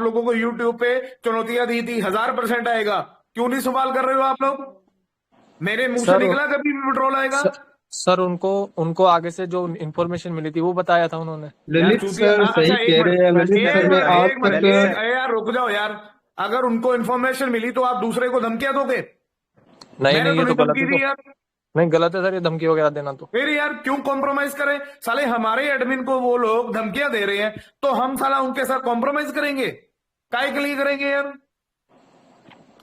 आप लोगों को यूट्यूब पे चुनौतियां दी थी, 1000% आएगा। क्यों नहीं सवाल कर रहे हो आप लोग? मेरे मुंह से सर निकला कभी भी पेट्रोल आएगा? सर, सर उनको उनको आगे से जो इन्फॉर्मेशन मिली थी वो बताया था उन्होंने। यार ललित चूतिया, सर अच्छा सही एक कह रहे हैं, मिनट ललित एक सर ने मिनट आज एक मिनट तक। अरे यार रुक जाओ यार। अगर उनको इन्फॉर्मेशन मिली तो आप दूसरे को धमकियां दोगे? नहीं मैंने नहीं, तो ये तो नहीं गलत धमकी है। दी तो यार। नहीं, गलत है सर ये धमकी वगैरह देना तो। फिर यार क्यों कॉम्प्रोमाइज करें? साले हमारे एडमिन को वो लोग धमकियां दे रहे हैं, तो हम साला उनके साथ कॉम्प्रोमाइज करेंगे? काय के लिए करेंगे यार?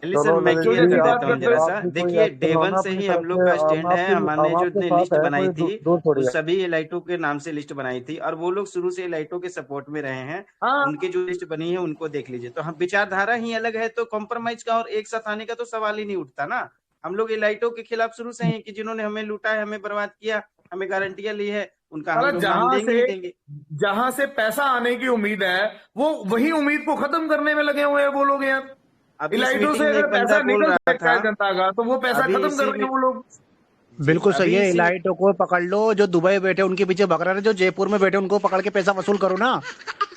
चलिए सर, चलो मैं ललित क्यों क्लियर जी, जैसी कर बात देता हूँ करते जरा हो? सा। आप भी कोई देखिए, एक्शन डे लो वन ना से अपनी ही तरफ हम लोग से। का हम स्टैंड है। हमने हम जो आपके साथ लिस्ट है, बनाई कोई थी दूर वो थोड़ी है। सभी एलाइटो के नाम से लिस्ट बनाई थी, और वो लोग शुरू से एलाइटो के सपोर्ट में रहे हैं। हाँ, उनकी जो लिस्ट बनी है उनको देख लीजिए। तो हम विचारधारा ही अलग है, तो कॉम्प्रोमाइज का और एक साथ आने का तो सवाल ही नहीं उठता ना। हम लोग एलाइटो के खिलाफ शुरू से हैं कि जिन्होंने हमें लूटा है, हमें बर्बाद किया, हमें गारंटियां ली है, उनका हम साला लोग नाम देंगे ही देंगे। जहां से पैसा आने की उम्मीद है, वो वही उम्मीद को खत्म करने में लगे हुए हैं वो लोग यार। अभी इस इलाइटो मीटिंग से में अगर एक बंदा पैसा बोल निकल रहा सकता था, है जनता का, तो वो पैसा अभी खत्म कर इसी रहे में हैं वो लोग। जी बिल्कुल सही अभी है। इसी इलाइटो को पकड़ लो, जो दुबई बैठे उनके पीछे भग रहे हैं, जो जयपुर में बैठे उनको पकड़ के पैसा वसूल करो ना।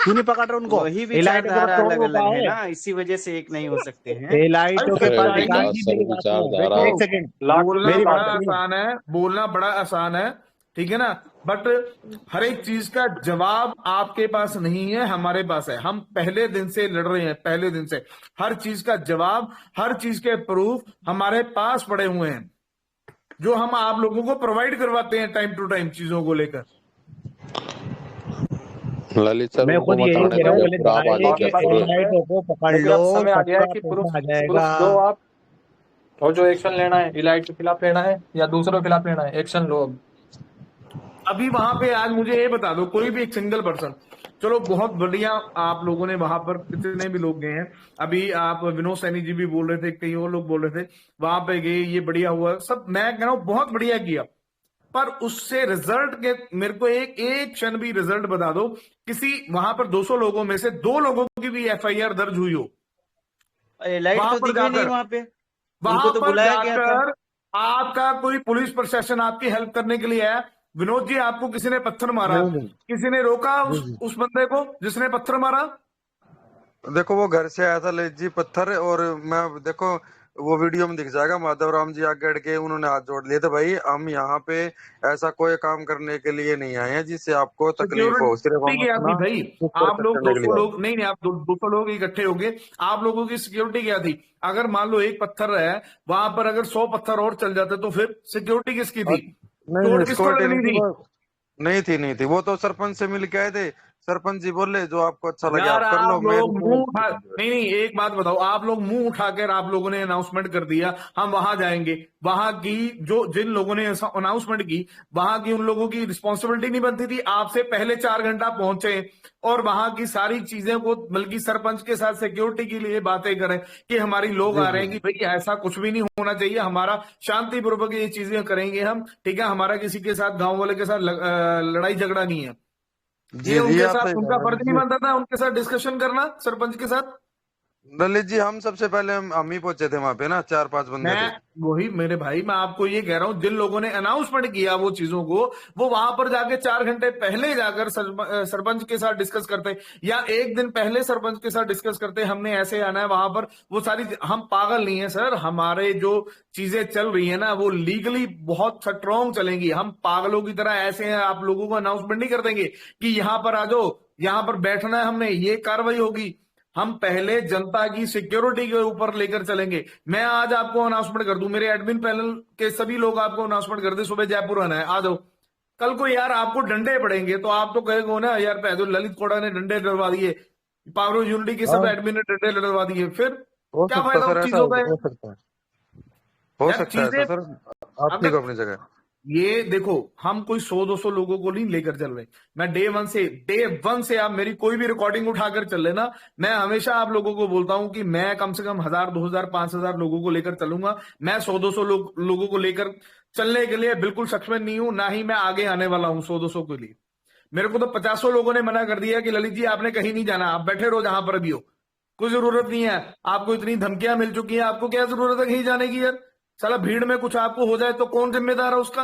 क्यों नहीं पकड़ रहे उनको? वही इलाइटो के पास विचारधारा करोड़ अलग अलग रुपया है है। ना, इसी वजह से एक नहीं हो सकते हैं। भाई इलाइटो के अरे पास सच्चाई विकास जी, सर मेरी बात सुनो, विचारधारा। देखो देखो, एक सेकंड। बोलना मेरी बड़ा बात सुनिए। आसान है, बोलना बड़ा आसान है, ठीक है ना? बट हर एक चीज का जवाब आपके पास नहीं है, हमारे पास है। हम पहले दिन से लड़ रहे हैं, पहले दिन से हर चीज का जवाब, हर चीज के प्रूफ हमारे पास पड़े हुए हैं, जो हम आप लोगों को प्रोवाइड करवाते हैं टाइम टू टाइम चीजों को लेकर। ललित सर मैं उनको खुद मत यही आने कह रहा दो हूँ ललित जयपुर, आप आ भाई जाओ कि बाकी बात जयपुर। अलग है, इलाइटो को पकड़ लेकिन लो, अब समय आ गया है सबका कि पैसा आ प्रूफ जाएगा। दो आप। और जो एक्शन लेना है, इलाइट के खिलाफ लेना है या दूसरों के खिलाफ लेना है, एक्शन लो अब। अभी वहां पे आज मुझे ये बता दो, कोई भी एक सिंगल पर्सन, चलो बहुत बढ़िया, आप लोगों ने वहां पर कितने भी लोग गए हैं। अभी आप विनोद सैनी जी भी बोल रहे थे, कई और लोग बोल रहे थे, वहां पे गए, ये बढ़िया हुआ सब, मैं कह रहा हूं बहुत बढ़िया किया। पर उससे रिजल्ट के मेरे को एक एक क्षण भी रिजल्ट बता दो, किसी वहां पर 200 लोगों में से 2 लोगों की भी एफआईआर दर्ज हुई हो लाइट वहां तो पर दिखे नहीं जाकर? वहां पे। वहां उनको तो पर बुलाया गया था। जाकर आपका कोई पुलिस प्रशासन आपकी हेल्प करने के लिए आया? विनोद जी, आपको किसी ने पत्थर मारा, नहीं नहीं किसी ने रोका नहीं नहीं। उस बंदे को जिसने पत्थर मारा? देखो वो घर से आया था ले जी पत्थर, और मैं देखो वो वीडियो में दिख जाएगा, माधव राम जी आगे अड़ के उन्होंने हाथ जोड़ लिए थे। भाई हम यहाँ पे ऐसा कोई काम करने के लिए नहीं आए हैं जिससे आपको तकलीफ हो, सिर्फ सिक्योरिटी हम क्या थी अपना भाई? दुख आप प्रकट लोग करने के 200 लिए आए लोग नहीं नहीं, आप 200 लोग इकट्ठे हो गए, आप लोगों की सिक्योरिटी क्या थी? अगर मान लो एक पत्थर है वहां पर, अगर 100 पत्थर और चल जाते तो फिर सिक्योरिटी किसकी हैं। थी? और नहीं नहीं चोट किसको सिक्योरिटी नहीं लगनी थी थी? वो, नहीं थी वो तो सरपंच से मिल के आए थे। सरपंच जी बोले जो आपको अच्छा लगे यार आप कर लो, आप मैं लोग मुंह उठा, नहीं। नहीं नहीं, एक बात बताओ, आप लोग मुंह उठाकर आप लोगों ने अनाउंसमेंट कर दिया हम वहां जाएंगे, वहां की जो जिन लोगों ने अनाउंसमेंट की, वहां की उन लोगों की रिस्पॉन्सिबिलिटी नहीं बनती थी? आपसे पहले 4 घंटा पहुंचे और वहां की सारी चीजें को, बल्कि सरपंच के साथ सिक्योरिटी के लिए बातें करें कि हमारी लोग जी आ रहे जी हैं, कि भाई ऐसा कुछ भी नहीं होना चाहिए, हमारा शांतिपूर्वक ये चीजें करेंगे हम, ठीक है, हमारा किसी के साथ गांव वाले के साथ लड़ाई झगड़ा नहीं है। ये जी जी उनके आप सही साथ कह उनका रहे फर्ज हैं नहीं जी। बनता था उनके साथ डिस्कशन करना, सरपंच के साथ? ललित जी हम सबसे पहले हम ही पहुंचे थे वहां पे ना, 4-5 बंदे मैं थे। वही मेरे भाई, मैं आपको ये कह रहा हूं, जिन लोगों ने अनाउंसमेंट किया वो चीजों को, वो वहां पर जाके 4 घंटे पहले जाकर सरपंच के साथ डिस्कस करते, या एक दिन पहले सरपंच के साथ डिस्कस करते, हमने ऐसे आना है वहां पर। वो सारी, हम पागल नहीं है सर, हमारे जो चीजें चल रही है ना वो लीगली बहुत स्ट्रॉन्ग चलेंगी। हम पागलों की तरह ऐसे हैं, आप लोगों को अनाउंसमेंट नहीं कर देंगे कि यहां पर आ जाओ, यहां पर बैठना है, हमने ये कार्रवाई होगी। हम पहले जनता की सिक्योरिटी के ऊपर लेकर चलेंगे। मैं आज आपको अनाउंसमेंट कर दूं, मेरे एडमिन पैनल के सभी लोग आपको अनाउंसमेंट कर दे, सुबह जयपुर आना है, आ जाओ। कल को यार आपको डंडे पड़ेंगे तो आप तो कहेंगे ना, यार पैदो ललित कोड़ा ने डंडे डलवा दिए, पावर ऑफ यूनिटी के सब हाँ, एडमिन ने डंडे डलवा दिए, फिर हो क्या सकता फायदा सर, उस ऐसा चीजों का? हो सकता है, हो यार सकता है चीजें, ऐसा सर। आप ठीक अगर हो अपनी जगह। ये देखो, हम कोई 100-200 लोगों को नहीं लेकर चल रहे। मैं डे वन से आप मेरी कोई भी रिकॉर्डिंग उठाकर चल लेना, मैं हमेशा आप लोगों को बोलता हूं कि मैं कम से कम 1000, 2000, 5000 लोगों को लेकर चलूंगा। मैं 100-200 लोगों को लेकर चलने के लिए बिल्कुल सक्षम नहीं हूं, ना ही मैं आगे आने वाला हूं 100-200 के लिए। मेरे को तो 50 लोगों ने मना कर दिया कि ललित जी आपने कहीं नहीं जाना, आप बैठे रहो जहां पर भी हो, कोई जरूरत नहीं है। आपको इतनी धमकियां मिल चुकी हैं, आपको क्या जरूरत है कहीं जाने की यार? साला भीड़ में कुछ आपको हो जाए तो कौन जिम्मेदार है उसका?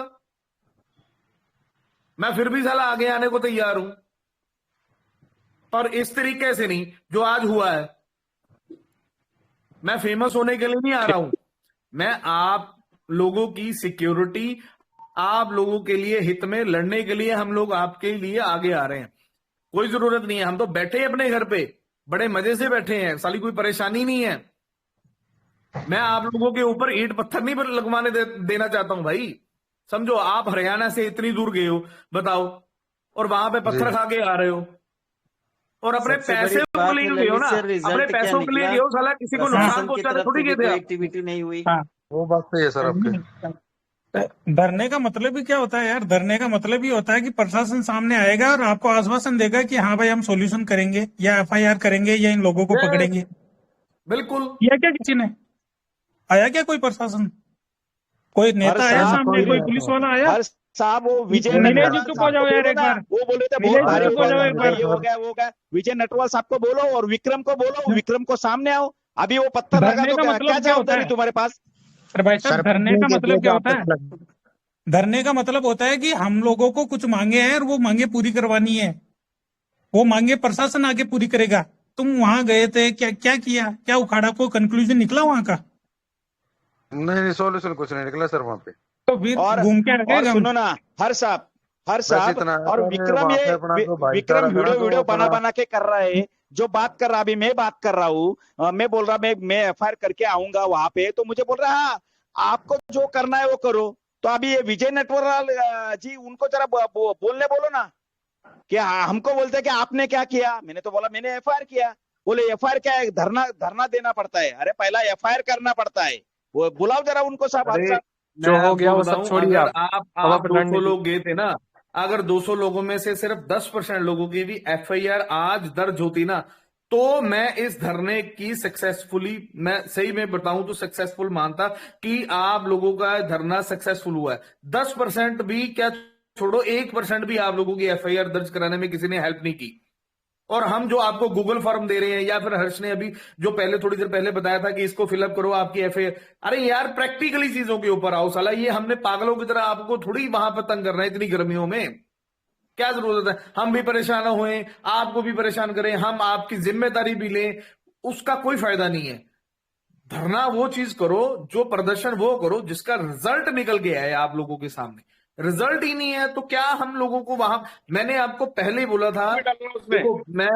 मैं फिर भी साला आगे आने को तैयार हूं, और इस तरीके से नहीं जो आज हुआ है। मैं फेमस होने के लिए नहीं आ रहा हूं, मैं आप लोगों की सिक्योरिटी, आप लोगों के लिए हित में लड़ने के लिए हम लोग आपके लिए आगे आ रहे हैं। कोई जरूरत नहीं है, हम तो बैठे हैं अपने घर पे, बड़े मजे से बैठे हैं, साली कोई परेशानी नहीं है। मैं आप लोगों के ऊपर ईंट पत्थर नहीं लगवाने देना चाहता हूं भाई। समझो, आप हरियाणा से इतनी दूर गए हो, बताओ, और वहां पे पत्थर खा के आ रहे हो, और अपने सबसे पैसे बड़ी को बात लेके है गए हो ललित ना, सर, अपने रिजल्ट क्या पैसों के लिए निकला? गए हो, साला किसी को नुकसान प्रशासन की पहुंचाने तरफ थोड़ी से गए भी थे कोई आप। एक्टिविटी नहीं हुई। हाँ, वो बात सही है सर आपकी। धरने का मतलब ही क्या होता है यार? धरने का मतलब ही होता है कि प्रशासन सामने आएगा और आपको आश्वासन देगा कि हाँ भाई हम सॉल्यूशन करेंगे, या एफआईआर करेंगे, या इन लोगों को Yes, पकड़ेंगे। बिल्कुल। किया क्या किसी ने? आया क्या कोई प्रशासन? कोई नेता आया साहब सामने? कोई पुलिस वाला आया? हर साहब वो विजय नीलेश नटवाल जी चुप हो साहब जाओ को यार बोलो एक ना, बार। वो बोले थे नीलेश बहुत जी भारी चुप हो जाओ एक हो बार। गया, ये हो गया वो हो गया। विजय नटवाल साहब को बोलो और विक्रम को बोलो, विक्रम को सामने आओ। अभी वो पत्थर लगा धरने तो का क्या मतलब क्या क्या होता जवाबदारी है? तुम्हारे पास? अरे भाई साहब, धरने का मतलब क्या होता है? धरने का मतलब होता है कि हम लोगों को कुछ मांगे हैं और वो मांगे पूरी करवानी है। वो मांगे प्रशासन आगे पूरी करेगा। तुम वहां गए थे, क्या क्या किया? क्या उखाड़ा? कोई कंक्लूजन निकला वहां का? नहीं, सॉल्यूशन कुछ नहीं निकला सर वहां पे। तो फिर और घूम के आ गए हम। सुनो ना, हर साहब बस इतना है और सर, विक्रम, वहाँ ये पे अपना जो भाईचारा विक्रम था ना, वीडियो तो वीडियो बना अपना बना के कर रहा है। जो बात कर रहा, अभी मैं बात कर रहा हूँ, मैं बोल रहा मैं एफआईआर करके आऊंगा वहां पे, तो मुझे बोल रहा है हाँ, आपको जो करना है वो करो। तो अभी ये विजय नटवरलाल जी, उनको जरा बोलने बोलो ना कि हमको बोलते हैं कि आपने क्या किया। मैंने तो बोला मैंने एफआईआर किया। बोले एफआईआर क्या है? धरना देना पड़ता है। अरे पहला एफआईआर करना पड़ता है। वो बुलाओ जरा उनको साहब। अरे जो मैं हो गया आपको वो सब बताऊं, छोड़िए अगर आप। आप अब आप 200 रणनीति। लोग गए थे ना, अगर 200 लोगों में से सिर्फ 10% लोगों की भी एफआईआर आज दर्ज होती ना, तो मैं इस धरने की सक्सेसफुली, मैं सही में बताऊं तो सक्सेसफुल मानता कि आप लोगों का धरना सक्सेसफुल हुआ है। 10% भी क्या छोड़ो, 1% भी आप लोगों की एफआईआर दर्ज कराने में किसी ने हेल्प नहीं की। और हम जो आपको गूगल फॉर्म दे रहे हैं, या फिर हर्ष ने अभी जो पहले थोड़ी देर पहले बताया था कि इसको फिलअप करो आपकी एफआईआर, अरे यार प्रैक्टिकली चीजों के ऊपर आओ साला। ये हमने पागलों की तरह आपको थोड़ी वहां पर तंग करना है इतनी गर्मियों में। क्या जरूरत है? हम भी परेशान हुए, आपको भी परेशान करें, हम आपकी जिम्मेदारी भी लें, उसका कोई फायदा नहीं है। धरना वो चीज करो, जो प्रदर्शन वो करो जिसका रिजल्ट निकल के आए आप लोगों के सामने। रिजल्ट ही नहीं है तो क्या हम लोगों को वहां, मैंने आपको पहले ही बोला था, देखो मैं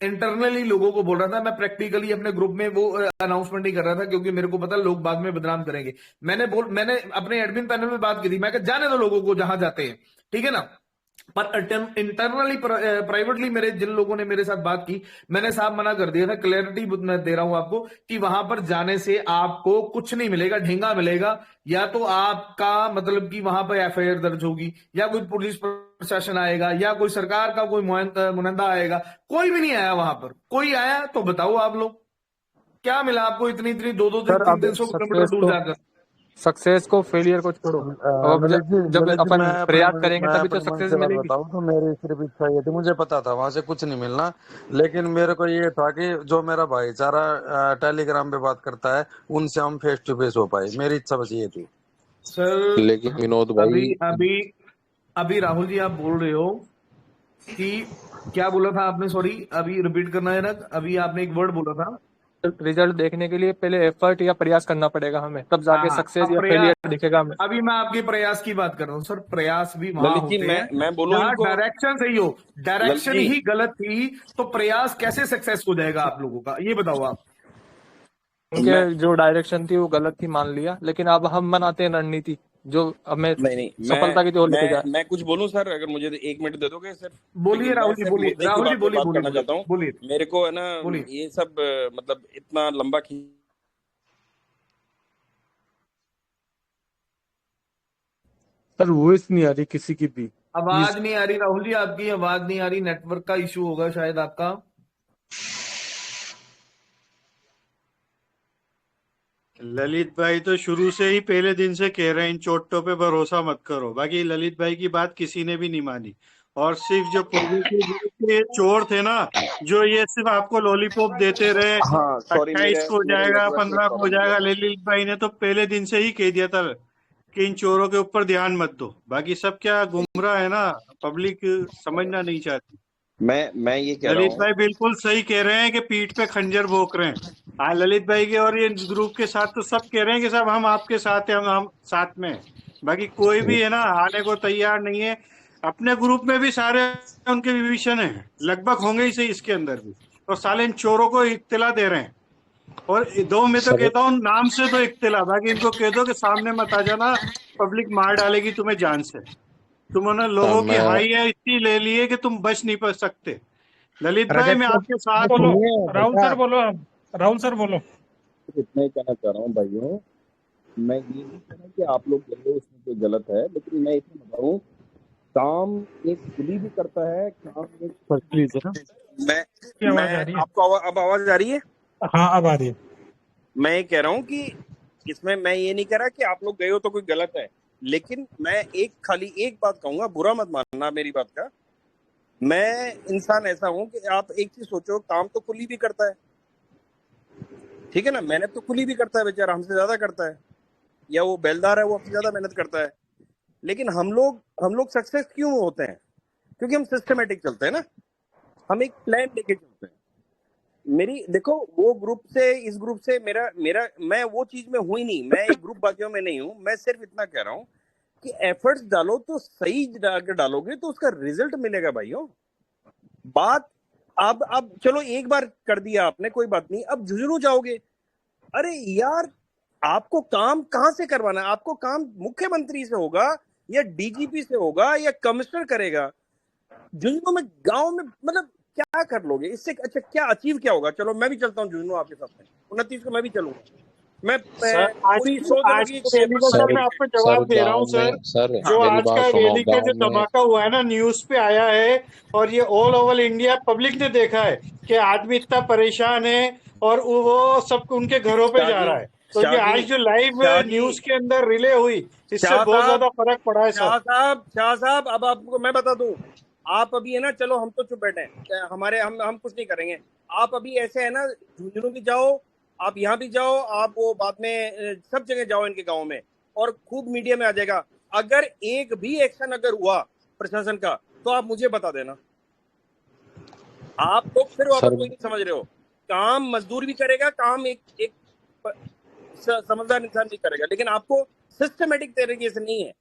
इंटरनली लोगों को बोल रहा था, मैं प्रैक्टिकली अपने ग्रुप में वो अनाउंसमेंट नहीं कर रहा था, क्योंकि मेरे को पता लोग बाद में बदनाम करेंगे। मैंने अपने एडमिन पैनल में बात की थी, मैं कहा जाने दो लोगों को जहां जाते हैं, ठीक है ना। पर इंटरनली प्राइवेटली मेरे जिन लोगों ने मेरे साथ बात की, मैंने साफ मना कर दिया था, क्लैरिटी मैं दे रहा हूं आपको कि वहां पर जाने से आपको कुछ नहीं मिलेगा, ढींगा मिलेगा। या तो आपका मतलब कि वहां पर एफआईआर दर्ज होगी, या कोई पुलिस प्रशासन आएगा, या कोई सरकार का कोई मुनंदा आएगा। कोई भी नहीं आया वहां पर। कोई आया तो बताओ आप लोग, क्या मिला आपको इतनी 200-300 किलोमीटर दूर जाकर? सक्सेस को, फेलियर को छोड़ो। अब जब अपन प्रयास करेंगे तभी तो सक्सेस मिलेगी। बताऊं तो मेरी सिर्फ इच्छा ये थी, मुझे पता था वहां से कुछ नहीं मिलना, लेकिन मेरे को ये था कि जो मेरा भाईचारा टेलीग्राम पे बात करता है उनसे हम फेस टू फेस हो पाए। मेरी इच्छा बस ये थी सर। लेकिन विनोद भाई, अभी राहुल जी आप बोल रहे हो कि क्या बोला था आपने? सॉरी, अभी रिपीट करना है ना। अभी आपने एक वर्ड बोला था, रिजल्ट देखने के लिए पहले एफर्ट या प्रयास करना पड़ेगा हमें, तब जाके सक्सेस या प्रयास। फेलियर दिखेगा हमें। अभी मैं आपके प्रयास की बात कर रहा हूँ सर। प्रयास भी वहां ललित होते जी, हैं मैं बोलूं जहां इनको, डायरेक्शन सही हो। डायरेक्शन ललित जी, ही गलत थी तो प्रयास कैसे सक्सेस हो जाएगा आप लोगों का, ये बताओ आप। उनके जो डायरेक्शन थी वो गलत थी मान लिया, लेकिन अब हम बनाते हैं रणनीति जो हमें नहीं, सफलता की ओर लेके जाए। मैं कुछ बोलूं सर, अगर मुझे 1 मिनट दे दोगे सर? बोलिए राहुल जी, बोलिए राहुल जी, बोलिए बात करना चाहता हूँ। बोलिए। मेरे को है ना बोलिए। ये सब मतलब इतना लंबा सर वॉइस नहीं आ रही किसी की भी, आवाज नहीं आ रही राहुल जी, आपकी आवाज नहीं आ रही। नेटवर्क का इशू होगा शायद आपका। ललित भाई तो शुरू से ही पहले दिन से कह रहे हैं इन चोटों पे भरोसा मत करो। बाकी ललित भाई की बात किसी ने भी नहीं मानी। और सिर्फ जो ये चोर थे ना, जो ये सिर्फ आपको लॉलीपॉप देते रहे, 28 को हो जाएगा, 15 को हो जाएगा, ललित भाई ने तो पहले दिन से ही कह दिया था कि इन चोरों के ऊपर ध्यान मत दो। बाकी सब क्या गुमराह है ना, पब्लिक समझना नहीं चाहती। मैं ये कह रहा ललित हूँ, भाई बिल्कुल सही कह रहे हैं कि पीठ पे खंजर भोंक रहे हैं। हाँ, ललित भाई के और ये ग्रुप के साथ तो सब कह रहे हैं कि साहब हम आपके साथ हैं, हम साथ में हैं। बाकी कोई भी है ना आने को तैयार नहीं है। अपने ग्रुप में भी सारे उनके विभीषण हैं, लगभग होंगे ही सही इसके अंदर भी, और साले इन चोरों को इत्तला दे रहे हैं। और दो मैं तो कहता हूँ नाम से तो इत्तला, बाकी इनको कह दो कि सामने मत आ जाना, पब्लिक मार डालेगी तुम्हें जान से। तुमने लोगों की हाई है इतनी ले ली है कि तुम बच नहीं पा सकते। ललित भाई मैं आपके साथ बोलो हूँ। राहुल सर, बोलो आप, राहुल सर बोलो। इतना ही कहना चाह रहा हूँ भाइयों, मैं ये नहीं कह रहा कि आप लोग गलत हो, उसमें कोई गलत है, लेकिन मैं इतना बताऊँ, काम एक पुलिस भी करता है, काम एक प्लीज है ना। आवाज आ रही है? आपको अब आवाज आ रही है? हाँ अब आ रही है। मैं ये कह रहा हूँ कि इसमें मैं ये नहीं कह रहा कि आप लोग गए हो तो कोई गलत है, लेकिन मैं खाली एक बात कहूंगा, बुरा मत मानना मेरी बात का। मैं इंसान ऐसा हूं कि आप एक चीज सोचो, काम तो कुली भी करता है, ठीक है ना, मेहनत तो कुली भी करता है, बेचारा हमसे ज्यादा करता है, या वो बेलदार है वो हमसे ज्यादा मेहनत करता है, लेकिन हम लोग सक्सेस क्यों होते हैं? क्योंकि हम सिस्टमेटिक चलते हैं ना, हम एक प्लान लेके चलते हैं। मेरी देखो, वो ग्रुप से इस ग्रुप से मेरा मैं वो चीज में हुई नहीं, मैं एक ग्रुप बाकियों में नहीं हूं। मैं सिर्फ इतना कह रहा हूं कि एफर्ट्स डालो तो सही अगर डालोगे तो उसका रिजल्ट मिलेगा भाइयों। बात अब चलो एक बार कर दिया आपने, कोई बात नहीं, अब झुंझुनू जाओगे। अरे यार, आपको काम कहां से करवाना है? आपको काम मुख्यमंत्री से होगा या डीजीपी से होगा या कमिश्नर करेगा? झुंझुनू में, गांव में, मतलब क्या कर लोगे इससे? अच्छा क्या अचीव क्या होगा? चलो मैं भी चलता हूँ झुंझुनू आपके साथ में, 29 को मैं भी चलूंगा। मैं पूरी आज के रैली का सर मैं आपको जवाब दे रहा हूँ सर। जो आज का रैली का जो धमाका हुआ है ना, न्यूज पे आया है, और ये ऑल ओवर इंडिया पब्लिक ने देखा है कि आदमी इतना परेशान है और वो सब उनके घरों पे जा रहा है। तो ये आज जो लाइव न्यूज के अंदर रिले हुई, इससे बहुत ज्यादा फर्क पड़ा है सर। शाह साहब, अब आपको मैं बता दूं, आप अभी है ना, चलो हम तो चुप बैठे हैं, हमारे हम कुछ नहीं करेंगे। आप अभी ऐसे है ना, झुंझुनू भी जाओ, आप यहाँ भी जाओ, आप वो बाद में सब जगह जाओ इनके गांव में, और खूब मीडिया में आ जाएगा। अगर एक भी एक्शन अगर हुआ प्रशासन का तो आप मुझे बता देना। आप लोग फिर वापस कोई नहीं समझ रहे हो। काम मजदूर भी करेगा, काम एक समझदार इंसान भी करेगा, लेकिन आपको सिस्टमेटिक तरीके से नहीं है।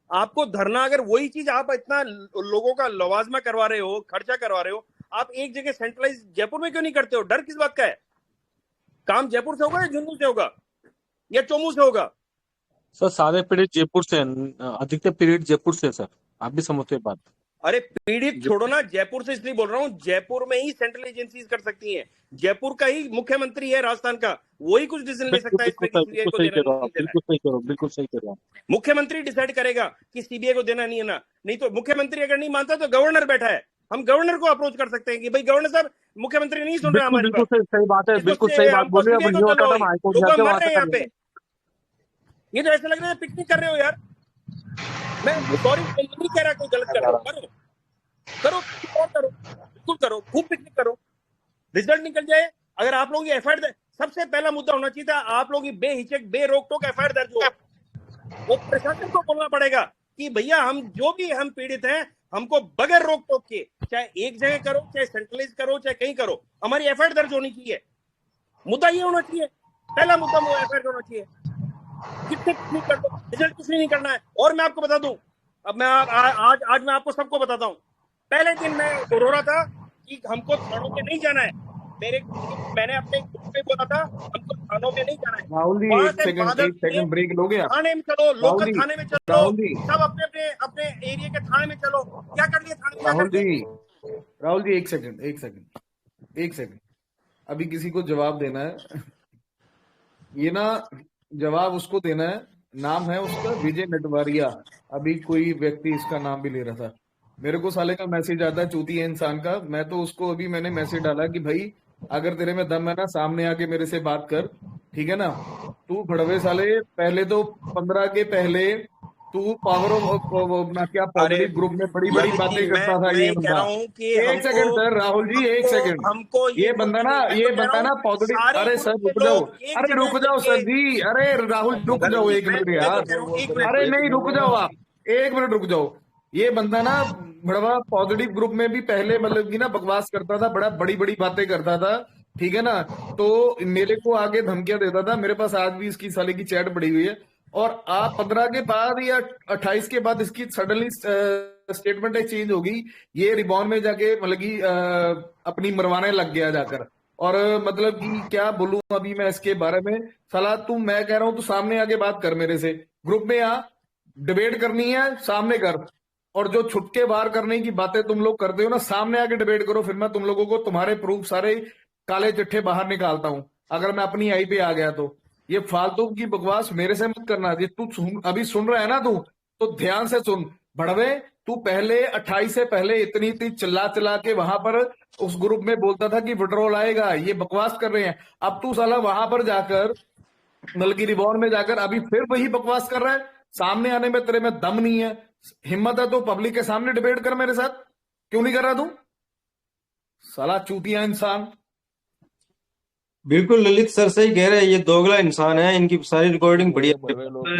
आपको धरना, अगर वही चीज आप इतना लोगों का लवाजमा करवा रहे हो, खर्चा करवा रहे हो, आप एक जगह सेंट्रलाइज जयपुर में क्यों नहीं करते हो? डर किस बात का है? काम जयपुर से होगा या झुंझुनू से होगा या चोमू से होगा? सर सारे पीड़ित जयपुर से, अधिकतर पीड़ित जयपुर से सर, आप भी समझते हैं बात। अरे पीड़ित छोड़ो ना, जयपुर से इसलिए बोल रहा हूँ, जयपुर में ही सेंट्रल एजेंसीज कर सकती हैं। जयपुर का ही मुख्यमंत्री है राजस्थान का, वही कुछ डिसीजन ले सकता है इसमें कि सीबीआई को देना बिल्कुल सही कह रहा हूँ। मुख्यमंत्री डिसाइड करेगा कि सीबीआई को देना नहीं है ना। नहीं तो मुख्यमंत्री अगर नहीं मानता तो गवर्नर बैठा है, हम गवर्नर को अप्रोच कर सकते हैं कि भाई गवर्नर साहब, मुख्यमंत्री नहीं सुन रहे हमारी बात। सही बात है, बिल्कुल सही बात बोल रहे हैं। लोग मर रहे हैं यहाँ पे, ये तो ऐसा लग रहा है पिकनिक कर रहे हो यार। मैं सॉरी नहीं कह रहा कोई गलत कर रहा हो, करो बिल्कुल करो, खूब पिकनिक करो, रिजल्ट निकल जाए। अगर आप लोगों की एफआईआर, सबसे पहला मुद्दा होना चाहिए था आप लोगों की बेहिचक बेरोक टोक एफआईआर दर्ज हो। वो प्रशासन को बोलना पड़ेगा कि भैया हम जो भी हम पीड़ित हैं, हमको बगैर रोक टोक के, चाहे एक जगह करो, चाहे सेंट्रलाइज करो, चाहे कहीं करो, हमारी एफआईआर दर्ज होनी चाहिए। मुद्दा ये होना चाहिए, पहला मुद्दा वो एफआईआर होना चाहिए। कितने कुछ कर दो, रिजल्ट कुछ नहीं करना है। और मैं आपको बता दूं, अब मैं आज मैं आपको सबको बताता हूं, पहले दिन मैं रो रहा था कि हमको थानों में नहीं जाना है। मैंने अपने ग्रुप में बोला था हमको थानों में नहीं जाना है। राहुल जी एक सेकंड ब्रेक लोगे आप? थाने में चलो, लोकल थाने में चलो, सब अपने एरिया के थाने में चलो। क्या कर लिया थाने में? राहुल जी एक सेकंड, अभी किसी को जवाब देना है। ये ना जवाब उसको देना है, नाम है उसका विजय नटवारिया। अभी कोई व्यक्ति इसका नाम भी ले रहा था, मेरे को साले का मैसेज आता है चूतिया इंसान का। मैं तो उसको अभी मैंने मैसेज डाला कि भाई अगर तेरे में दम है ना, सामने आके मेरे से बात कर, ठीक है ना। तू भड़वे साले, पहले तो 15 के पहले तू पावर ऑफ क्या पब्लिक ग्रुप में बड़ी बड़ी बातें करता था ये बंदा। एक सेकंड सर, राहुल जी एक सेकंड, ये बंदा ना पॉजिटिव। अरे सर रुक जाओ, अरे रुक जाओ सर जी, अरे राहुल रुक जाओ एक मिनट यार, अरे नहीं रुक जाओ आप, एक मिनट रुक जाओ। ये बंदा ना बड़ा पॉजिटिव ग्रुप में भी पहले मतलब कि ना बकवास करता था, बड़ा बड़ी बड़ी बातें करता था, ठीक है ना। तो मेरे को आगे धमकियां देता था, मेरे पास आज भी इसकी साले की चैट पड़ी हुई है। और आप 15 के बाद या 28 के बाद इसकी सडनली स्टेटमेंट चेंज होगी, ये रिबॉन में जाके मतलब कि अपनी मरवाने लग गया जाकर। और मतलब कि क्या बोलूं अभी मैं इसके बारे में। साला तू, मैं कह रहा हूं तू सामने आके बात कर मेरे से, ग्रुप में आ, डिबेट करनी है सामने कर। और जो छुटके बाहर करने की बातें तुम लोग करते हो ना, सामने आके डिबेट करो, फिर मैं तुम लोगों को तुम्हारे प्रूफ सारे काले चिट्ठे बाहर निकालता हूं, अगर मैं अपनी आई पे आ गया तो। ये फालतू की बकवास मेरे से मत करना। ये तू अभी सुन रहा है ना तू, तो ध्यान से सुन भड़वे। तू पहले 28 से पहले इतनी इतनी चिल्ला चिल्ला के वहां पर उस ग्रुप में बोलता था कि विड्रॉल आएगा, ये बकवास कर रहे हैं। अब तू साला वहां पर जाकर मतलब की रिबॉन में जाकर अभी फिर वही बकवास कर रहा है। सामने आने में तेरे में दम नहीं है, हिम्मत है तो पब्लिक के सामने डिबेट कर मेरे साथ, क्यों नहीं कर रहा तू? साला चूतिया इंसान। बिल्कुल ललित सर सही कह रहे हैं, ये दोगला इंसान है, इनकी सारी रिकॉर्डिंग बढ़िया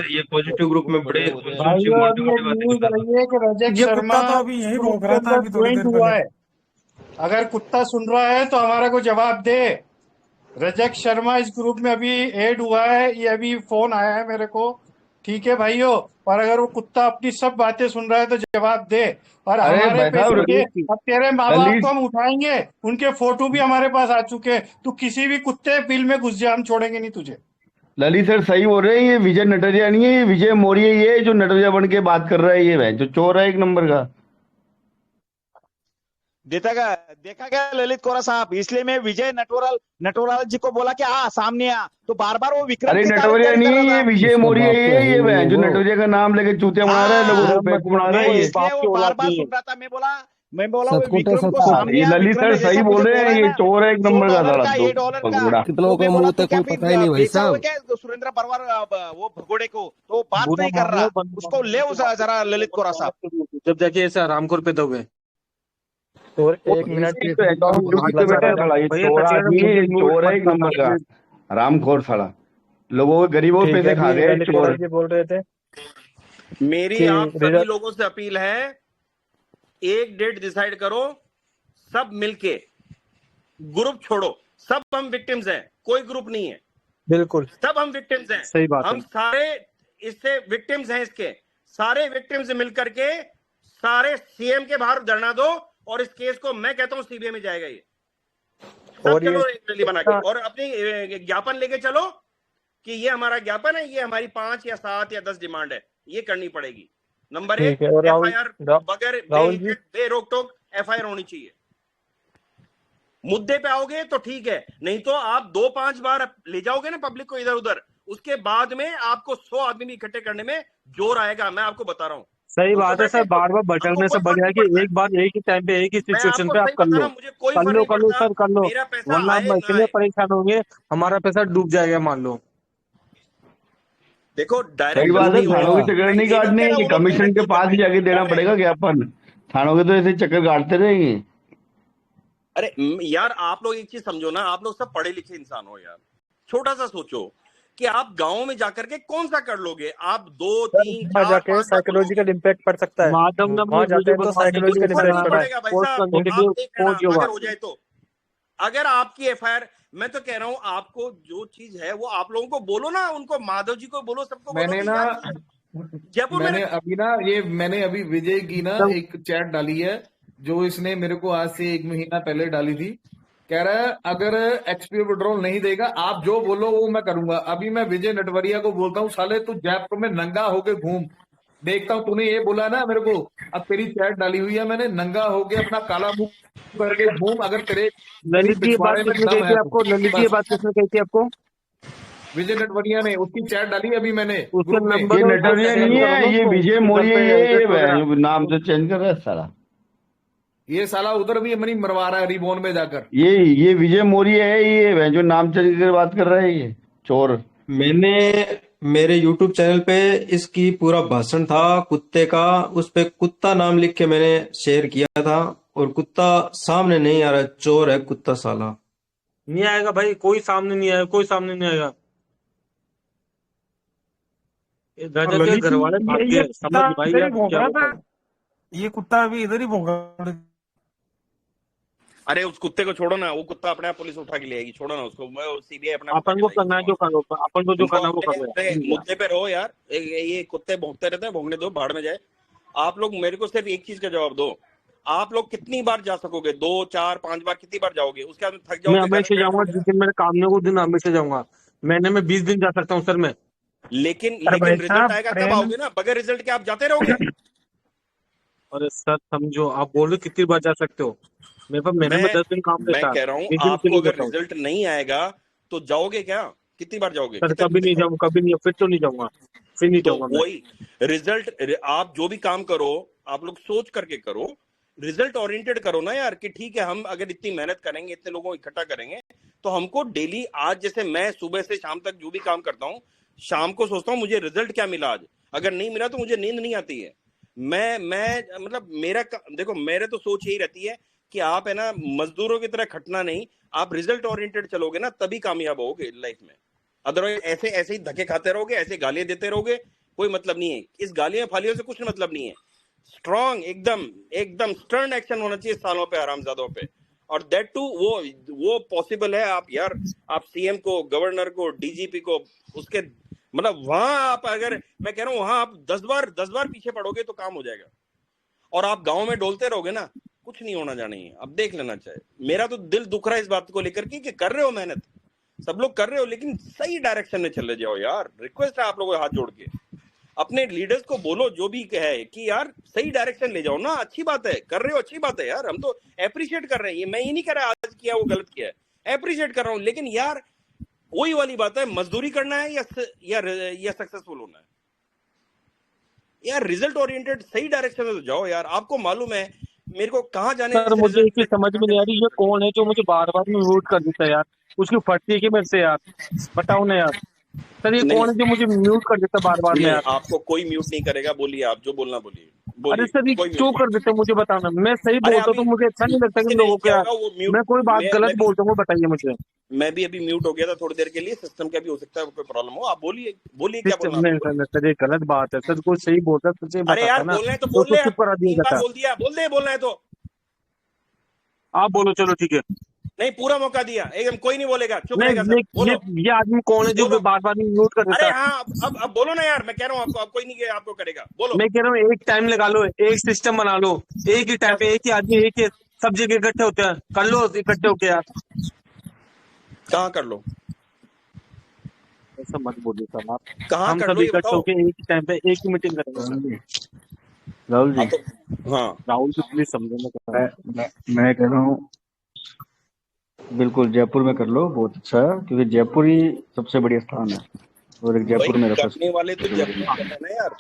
ये पॉजिटिव ग्रुप में बड़े भाई अब ये न्यूज आई है कि रजत ये शर्मा कुत्ता तो अभी यही ग्रुप भौंक के रहा था अंदर अभी थोड़ी ज्वाइंट देर हुआ पहले। है। अगर कुत्ता सुन रहा है तो हमारा को जवाब दे। रजत शर्मा इस ग्रुप में अभी ऐड हुआ है, ये अभी फोन आया है मेरे को, ठीक है भाइयों। और अगर वो कुत्ता अपनी सब बातें सुन रहा है तो जवाब दे। और अरे हमारे भाई पैसे साहब, के अब तेरे माँ बाप ललित को हम उठाएंगे, उनके फोटो भी हमारे पास आ चुके हैं। तू किसी भी कुत्ते बिल में घुस जा, हम छोड़ेंगे नहीं तुझे। ललित सर सही बोल रहे हैं, ये विजय नटरिया नहीं है, ये विजय मौर्य ही है जो नटरिया बन के बात कर रहा है। ये जो चोर है एक नंबर का। देखा गया ललित कोरा साहब, इसलिए मैं विजय नटवराल जी को बोला कि सामने आ, तो बार बार वो विक्रम अरे की नटवरिया तारीफ नहीं कर है, रहा ये था। विजय मौर्य ही है, ये जो नटवरिया का नाम लेके चूतिया बना रहा है, लोगों को बेवकूफ बना रहा मैं है ये। इसलिए वो बार बार सुन रहा था। मैं बोला वो सतकुटे विक्रम को सतकुटे। सामने ये आ, ललित विक्रम सर ने सही जैसा बोल मुझे रहे बोला हैं, है ये ना, चोर है एक $100 नंबर का का साला $8 का, भगोड़ा। कितनों तो को मैं बोला मुंह तू तक क्या कोई पता ही नहीं भाई बेचता हुआ साहब। क्या सुरेंद्र परवर वो भगोड़े को, तो बात बुरा नहीं कर मान रहा। लो, बंद उसको ले जरा ललित कोरा साहब। जब जाके ऐसे आरामखोर पे दबे। तो वो एक मिनट इसी की तो है जो हम ड्यूटी पे बैठा है साला, ये भैया चोर सचिन आदमी है, मुझे ये म्यूट चोर है मत एक करना नंबर का प्लीज। हरामखोर साला, लोगों के गरीबों के ठीक पैसे है, खा अभी गए ललित चोर। कोरा जी बोल रहे थे मेरी कि आप सभी रिजल्ट लोगों से अपील है, एक डेट डिसाइड करो, सब मिलके, ग्रुप छोड़ो, सब हम विक्टिम्स हैं, कोई ग्रुप नहीं है, बिल्कुल सब हम विक्टिम्स हैं। सही बात है। हम सारे इससे विक्टिम्स हैं, इसके सारे विक्टिम्स मिलकर के सारे सीएम के बाहर धरना दो, और इस केस को मैं कहता हूं सीबीआई में जाएगा ये। सब और ये चलो एक रैली बना के, और अपनी ज्ञापन लेके चलो कि ये हमारा ज्ञापन है, ये हमारी 5 या 7 या 10 डिमांड है, ये करनी पड़ेगी। नंबर 1, ठीक है। और एफआईआर बगैर राहुल जी, बे रोक टोक एफआईआर होनी चाहिए। मुद्दे पे आओगे तो ठीक है, नहीं तो आप 2-5 बार ले जाओगे ना पब्लिक को इधर उधर, उसके बाद में आपको 100 आदमी इकट्ठे करने में जोर आएगा, मैं आपको बता रहा हूं। सही तो बात है सर, बार बार भटकने हमको से कोई फर्क बढ़िया नहीं कि पड़ता। एक बार एक ही टाइम पे एक ही मैं सिचुएशन आपको पे आप सही कर बता लो। रहा हूं, मुझे कोई फर्क नहीं कर लो पड़ता, सर, कर लो, मेरा पैसा वरना आए आप ना इतने आए। परेशान होंगे, हमारा पैसा डूब जाएगा मान लो। देखो सही डायरेक्ट बात है, नहीं थानों होगा, के चक्कर मैं नहीं ये नहीं काटने, कह रहा ये वो लोग कमीशन मेहनत के नहीं पास कर ही रहे, जाके देना कर रहे हैं। पड़ेगा ज्ञापन। थानों के तो ऐसे चक्कर काटते रहेंगे। अरे यार आप लोग एक चीज समझो ना, आप लोग सब पढ़े लिखे इंसान हो यार, छोटा सा सोचो कि आप गांव में जाकर के कौन सा कर लोगे, आप 2, 3, वहां 4, जाके 5 बार करोगे, साइकोलॉजिकल इम्पैक्ट पड़ सकता है। माधव ने वहां अपनी जाते वीडियो हैं तो बनवा दी कोई साइकोलॉजिकल फर्क इम्पैक्ट नहीं पड़ा है। पड़ेगा भाई पोस्ट साहब। करने के लिए आप देख लेना पहुंच गया अगर वहां हो से। जाए तो, अगर आपकी एफआईआर, मैं तो कह रहा हूं आपको जो चीज है वो आप लोगों को बोलो ना, उनको माधव जी को बोलो, सबको बोलो मैंने कि ना यार जयपुर में मैंने अभी विजय की ना एक चैट डाली है, जो इसने मेरे को आज से 1 महीना पहले डाली थी। कह रहा है अगर एक्सपी विड्रॉल नहीं देगा, आप जो बोलो वो मैं करूंगा। अभी मैं विजय नटवरिया को बोलता हूँ, साले तू जयपुर में नंगा होके घूम, देखता हूँ। तूने ये बोला ना मेरे को, अब तेरी चैट डाली हुई है मैंने, नंगा होके अपना काला मुंह करके घूम, अगर तेरी ललित जी ये बात पिछवाड़े में किसने कही दम थी है आपको? तो ललित जी ये बस। बात किसने कही थी आपको? विजय नटवरिया ने, उसकी चैट डाली अभी मैंने उसके ग्रुप में। नंबर ये और नटवरिया सेंड नहीं करो है, ना ये उसको, विजय उसके घर मौर्य पे ये एड्रेस वगैरह। नाम जो चेंज कर रहा है साला, ये साला उधर भी अपनी मरवा रहा है रिबॉन में जाकर। ये विजय मौर्य है, ये जो नाम चेंज कर बात कर रहा है, ये चोर। मैंने मेरे YouTube चैनल पे इसकी पूरा भाषण था कुत्ते का, उस पे कुत्ता नाम लिख के मैंने शेयर किया था, और कुत्ता सामने नहीं आ रहा, चोर है कुत्ता साला। नहीं आएगा भाई, कोई सामने नहीं आएगा, कोई सामने नहीं आएगा। रजत के ललित घर वाले भाग ये गए, कुत्ता समझ भाई इधर ही यार भौंक क्या रहा होगा। था। ये कुत्ता अभी इधर ही भौंका। अरे उस कुत्ते को छोड़ो ना, वो कुत्ता अपने आप पुलिस उठा के ले आएगी, छोड़ो ना उसको, सीबीआई अपने आप उठा अपन के को लाएगी। करना है जो करो, अपन को जो तुमको करना है वो अपने करो अपने मुद्दे पे रहो यार। ये कुत्ते भौंकते रहते हैं, भौंकने दो, भाड़ में जाए। आप लोग मेरे को सिर्फ एक चीज का जवाब दो, आप लोग कितनी बार जा सकोगे? 2 4 5 बार कितनी बार जाओगे? उसके बाद में थक मैं जाओगे, हमेशा घर जाऊंगा, बैठ जिस दिन मेरे काम नहीं होगा उस दिन हमेशा जाऊंगा। महीने में 20 दिन जा सकता हूँ सर मैं। लेकिन अरे भाई रिजल्ट साहब, आएगा तब प्रेम आओगे ना, बगैर रिजल्ट के आप जाते रहोगे? अरे सर समझो, आप बोल रहे हो कितनी बार जा सकते हो, मेरे पास महीने में 10 दिन काम मैं रहता है, कह रहा हूँ 20 दिन के आपको लिए अगर जाता हूँ। रिजल्ट नहीं आएगा तो जाओगे क्या? कितनी बार जाओगे? सर कितने कभी नहीं कितने जाऊंगा, कभी नहीं, फिर तो नहीं जाऊंगा, फिर नहीं तो जाऊंगा मैं। वही रिजल्ट, आप जो भी काम करो आप लोग सोच करके करो, रिजल्ट ओरिएंटेड करो ना यार, कि ठीक है हम अगर इतनी मेहनत करेंगे, इतने लोगों को इकट्ठा करेंगे, तो हमको डेली, आज जैसे मैं सुबह से शाम तक जो भी काम करता हूँ, शाम को सोचता हूँ मुझे रिजल्ट क्या मिला आज, अगर नहीं मिला तो मुझे नींद नहीं आती है। मैं मतलब देखो, मेरे तो सोच यही रहती है कि आप है ना मजदूरों की तरह खटना नहीं, आप रिजल्ट ओरिएंटेड चलोगे ना तभी कामयाब होगे लाइफ में। अदरवाइज ऐसे ऐसे ही धक्के खाते रहोगे, ऐसे गालियां देते रहोगे, कोई मतलब नहीं है। इस गालियां फालियों से कुछ मतलब नहीं है। स्ट्रॉन्ग एकदम एकदम स्टर्न एक्शन होना चाहिए सालों पे, हरामजादों पे। और दैट टू वो पॉसिबल है। आप यार, आप सीएम को, गवर्नर को, डीजीपी को, उसके मतलब वहां आप, अगर मैं कह रहा हूं वहां आप 10 बार पीछे पड़ोगे तो काम हो जाएगा। और आप गांव में डोलते रहोगे ना, कुछ नहीं होना जाने है। अब देख लेना चाहिए। मेरा तो दिल दुख रहा है इस बात को लेकर कि कर रहे हो मेहनत, सब लोग कर रहे हो, लेकिन सही डायरेक्शन में चले जाओ यार। रिक्वेस्ट है आप लोगों को हाथ जोड़ के, अपने लीडर्स को बोलो जो भी है कि यार सही डायरेक्शन ले जाओ ना। अच्छी बात है, कर रहे हो, अच्छी बात है यार, हम तो अप्रिशिएट कर रहे हैं। ये मैं ये नहीं कह रहा आज किया वो गलत किया है, अप्रिशिएट कर रहा हूं। लेकिन यार वही वाली बात है, मजदूरी करना है या सक्सेसफुल होना है यार। रिजल्ट ओरिएंटेड सही डायरेक्शन में तो जाओ यार। आपको मालूम है मेरे को कहाँ जाने सर से मुझे रिजल्ट एक चीज समझ में नहीं आ रही, ये कौन है जो मुझे बार बार म्यूट कर देता है यार, उसकी फटती है कि मेरे से यार, बताओ ना यार। सर ये नहीं कौन है जो मुझे म्यूट कर देता है बार बार में नहीं, यार? आपको कोई म्यूट नहीं करेगा। बोलिए, आप जो बोलना बोलिए, अरे बोलिए, सर ये कोई म्यूट क्यों नहीं। कर देते हैं मुझे बताना, मैं सही अरे बोलता हूँ अभी तो मुझे अच्छा नहीं लगता कि किसी ने लोगों को किया यार, होगा वो म्यूट। मैं कोई बात गलत बोलता हूँ बताइए मुझे। मैं भी अभी म्यूट हो गया था थोड़ी देर के लिए, सिस्टम का भी हो सकता है कोई प्रॉब्लम हो। आप बोलिए, बोलिए क्या बोलना नहीं आपको। सर, सर ये गलत बात है सर, कोई सही बोलता है सही अरे बताता यार ना, बोलना है तो तो बोल उसको ले, चुप करा दिया 3 बार जाता है। बोल दिया, बोल दे, बोलना है तो। आप बोलो, चलो ठीक है। नहीं, पूरा मौका दिया एकदम, कोई नहीं बोलेगा, चुप नहीं रहेगा सब। बोलो, ये आदमी कौन है जो बोलो। बार बार म्यूट कर देता अरे है? हाँ, अब बोलो ना यार, मैं कह रहा हूँ आपको, अब कोई नहीं आपको करेगा, बोलो। मैं कह रहा हूँ एक टाइम लगा लो, एक सिस्टम बना लो, एक ही टाइम पे एक ही आदमी एक ही सब जगह इकट्ठे होते हैं, कर लो इकट्ठे होके यार। कहाँ कर लो? ऐसा मत बोलिए सर आप, कहाँ हम कर सब लो ये इकट्ठे बताओ। होके एक ही टाइम पे एक ही मीटिंग करेंगे सर। राहुल जी, हाँ तो हाँ, राहुल जी प्लीज समझो ना। मैं कह रहा हूँ बिल्कुल जयपुर में कर लो, बहुत अच्छा है, क्योंकि जयपुर ही सबसे बढ़िया स्थान है और एक जयपुर भाई में रखो। करने वाले तो जयपुर में कर रहे हैं ना यार।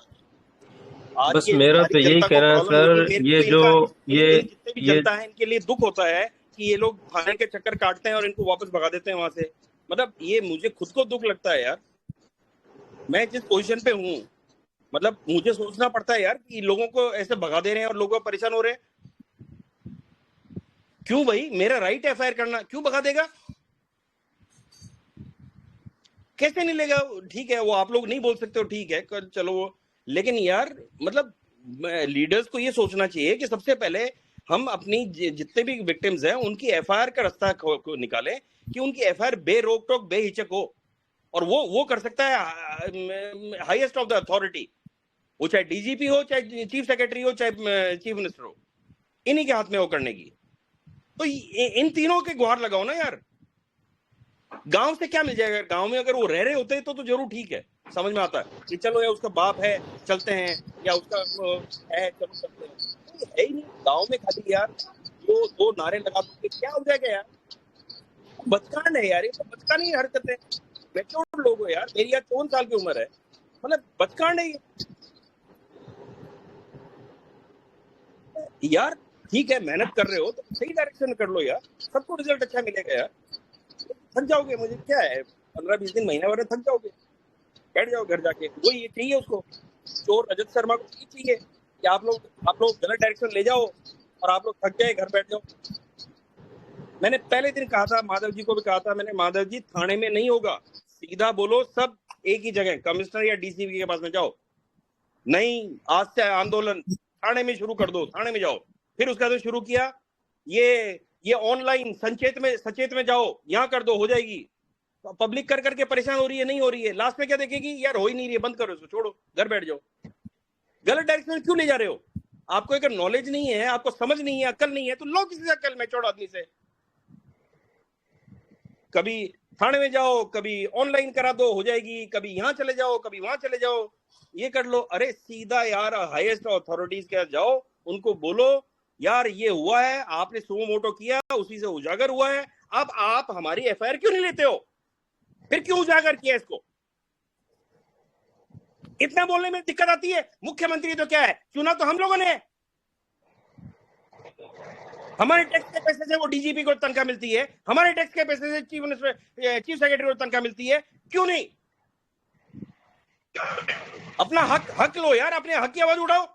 आज बस ये मेरा सारी तो यही जनता को कहना है प्रॉब्लम होती है। सर, मेरे ये को जो इन जितने भी ये जनता है इनके लिए दुख होता है कि ये लोग थाने के चक्कर काटते हैं और इनको वापस भगा देते हैं वहां से। मतलब ये मुझे खुद को दुख लगता है यार। मैं जिस पोजीशन पे हूँ, मतलब मुझे सोचना पड़ता है यार कि लोगों को ऐसे भगा दे रहे हैं और लोग परेशान हो रहे हैं। क्यों भाई, मेरा राइट है एफआईआर करना, क्यों भगा देगा? कैसे नहीं लेगा? ठीक है, वो आप लोग नहीं बोल सकते हो, ठीक है चलो वो, लेकिन यार मतलब लीडर्स को ये सोचना चाहिए कि सबसे पहले हम अपनी जितने भी विक्टिम्स हैं उनकी एफआईआर का रास्ता निकालें कि उनकी एफआईआर बेरोक टोक बेहिचक हो। और वो कर सकता है हाईएस्ट ऑफ द अथॉरिटी, वो चाहे डीजीपी हो, चाहे चीफ सेक्रेटरी हो, चाहे चीफ मिनिस्टर हो, इन्हीं के हाथ में वो करने की। तो इन तीनों के गुहार लगाओ ना यार। गांव से क्या मिल जाएगा? गांव में अगर वो रह रहे होते तो जरूर ठीक है, समझ में आता है कि चलो यार उसका बाप है चलते हैं, या उसका है चलो चलते हैं। है ही नहीं गांव में, खाली यार दो नारे लगा दो क्या हो जाएगा यार? बचकान है यार, ये तो बचकानी हरकतें। मैच्योर लोग हो यार, मेरी यार 54 साल की उम्र है, मतलब बचकान है ये यार। ठीक है, मेहनत कर रहे हो तो सही डायरेक्शन में कर लो यार, सबको रिजल्ट अच्छा मिलेगा यार। थक जाओगे, मुझे क्या है 15-20 दिन महीना भर थक जाओगे, बैठ जाओ घर जाके। वो ये चाहिए उसको, चोर रजत शर्मा को ये चाहिए कि आप लोग गलत डायरेक्शन ले जाओ और आप लोग थक गए, घर बैठ जाओ। मैंने पहले दिन कहा था, माधव जी को भी कहा था मैंने, माधव जी थाने में नहीं होगा, सीधा बोलो सब एक ही जगह कमिश्नर या डीसीपी के पास में जाओ। नहीं, आज से आंदोलन थाने में शुरू कर दो, थाने में जाओ। फिर उसके बाद शुरू किया ये ऑनलाइन सचेत में जाओ, यहाँ कर दो, हो जाएगी। पब्लिक कर करके परेशान हो रही है, नहीं हो रही है। लास्ट में क्या देखेगी, यार हो ही नहीं रही है, बंद करो इसको, छोड़ो, घर बैठ जाओ। गलत डायरेक्शन में क्यों ले जा रहे हो? आपको अगर नॉलेज नहीं है, आपको समझ नहीं है, अकल नहीं है, तो लो किसी से अकल, मैच्योर आदमी से। कभी थाने में जाओ, कभी ऑनलाइन करा दो, हो जाएगी, कभी यहाँ चले जाओ, कभी वहां चले जाओ, ये कर लो। अरे सीधा यार हाईएस्ट अथॉरिटीज के जाओ, उनको बोलो यार ये हुआ है, आपने सुमो मोटो किया, उसी से उजागर हुआ है, अब आप हमारी एफआईआर क्यों नहीं लेते हो? फिर क्यों उजागर किया इसको? इतना बोलने में दिक्कत आती है। मुख्यमंत्री तो क्या है, चुना तो हम लोगों ने है। हमारे टैक्स के पैसे से वो डीजीपी को तनख्वाह मिलती है, हमारे टैक्स के पैसे से चीफ सेक्रेटरी को तनख्वाह मिलती है, क्यों नहीं? अपना हक लो यार, अपने हक की आवाज उठाओ।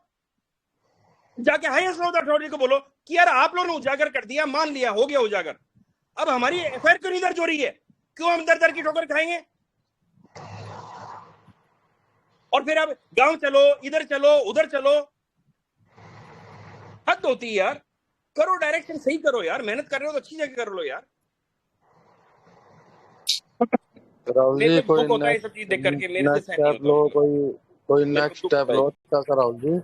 जाके हाईएस्ट अथॉरिटी को बोलो कि यार आप लोगों ने उजागर कर दिया, मान लिया, हो गया उजागर, अब हमारी एफआईआर क्यों नहीं दर्ज हो रही है? क्यों हम दर दर की ठोकर खाएंगे? और फिर अब गांव चलो, इधर चलो, उधर चलो, हद होती है यार। करो, डायरेक्शन सही करो यार, मेहनत कर रहे हो तो अच्छी जगह कर लो यार। राहुल जी, मेरे को कोई दुख होता है ये सब चीज देख करके, मेरे से नेक्स्ट सहन नहीं स्टेप होता लो, मुझे। कोई मेरे को नेक्स्ट दुख स्टेप होता है। लो, अच्छा सा राहुल जी।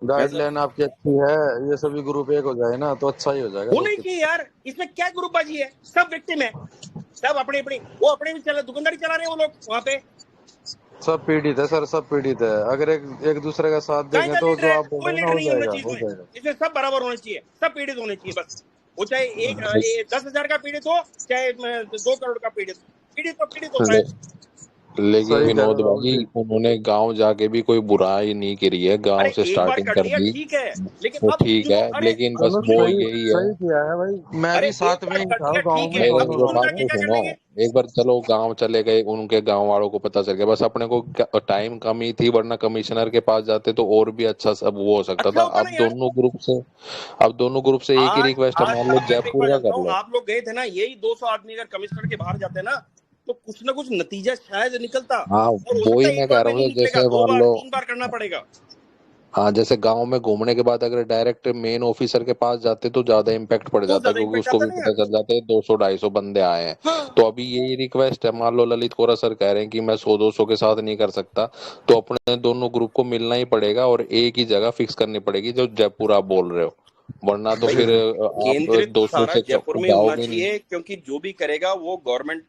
गाइडलाइन आपकी अच्छी है, ये सभी ग्रुप एक हो जाए ना तो अच्छा ही हो जाएगा सब होना ही कुछ। चाहिए यार, इसमें क्या ग्रुपबाजी है? सब विक्टिम है, सब अपनी अपनी, वो अपने भी चला, दुकानदारी चला रहे हैं वो लोग वहां पे। सब पीड़ित है सर, सब पीड़ित है। अगर एक दूसरे का साथ कहीं देंगे का तो लीडर जो है? आप बोल कोई रहे हैं ना लीडर हो नहीं है उन जाएगा, चीज हो में। जाएगा। इसमें सब बराबर होने चाहिए, सब पीड़ित होने चाहिए बस। वो चाहे 10,000 का पीड़ित हो, चाहे 2 करोड़ का पीड़ित तो पीड़ित होता है। लेकिन सही कह रहे विनोद हो राहुल भाई, जी। उन्होंने गांव जाके भी कोई बुराई नहीं करी है, गांव अरे से एक बार स्टार्टिंग कर कर लिया दी, ठीक है, लेकिन वो अब ठीक क्यों? है, अरे लेकिन अब बस चलो वो क्यों? सही यही है। सही किया है भाई, मैं अरे भी एक साथ में बार ही कर था दिया गाँव ठीक में है, मेरा अब दोनों। जो क्यों बात जाके को क्या कर सुनो, लेंगे? एक बार चलो गांव चले गए, उनके गांव वालों को पता चल गया, बस अपने को टाइम कम ही थी, वरना कमिश्नर के पास जाते तो और भी अच्छा सब वो हो सकता अच्छा था। होता ना यार। अब दोनों ग्रुप से एक ही आज रिक्वेस्ट है, आज मान लो मैं तो एक बार जयपुर का जानता कर हूँ, लो। आप लोग गए थे ना, यही 200 आदमी अगर कमिश्नर के बाहर जाते ना, तो कुछ ना कुछ नतीजा शायद निकलता। हाँ, और हो वो सकता ही है मैं एक कह बार रहा में हूँ नहीं ना, निकलेगा, जैसे 2 मान बार लो, 3 बार करना पड़ेगा। हाँ, जैसे गांव में घूमने के बाद अगर डायरेक्ट मेन ऑफिसर के पास जाते तो ज्यादा इम्पैक्ट पड़ बहुत जाता, ज्यादा क्योंकि इम्पैक्ट उसको आता भी ना पता यार। चल जाता है 200-250 बंदे आए हैं। हाँ, तो अभी यही रिक्वेस्ट है, मान लो ललित कोरा सर कह रहे हैं कि मैं 100-200 के साथ नहीं कर सकता, तो अपने दोनों ग्रुप को मिलना ही पड़ेगा और एक ही जगह फिक्स करनी पड़ेगी, जो जयपुर आप बोल रहे हो, वरना तो भाई फिर आप केंद्रित 200 सारा से जयपुर में होना जाओगे नहीं। चाहिए, क्योंकि जो भी करेगा वो गवर्नमेंट,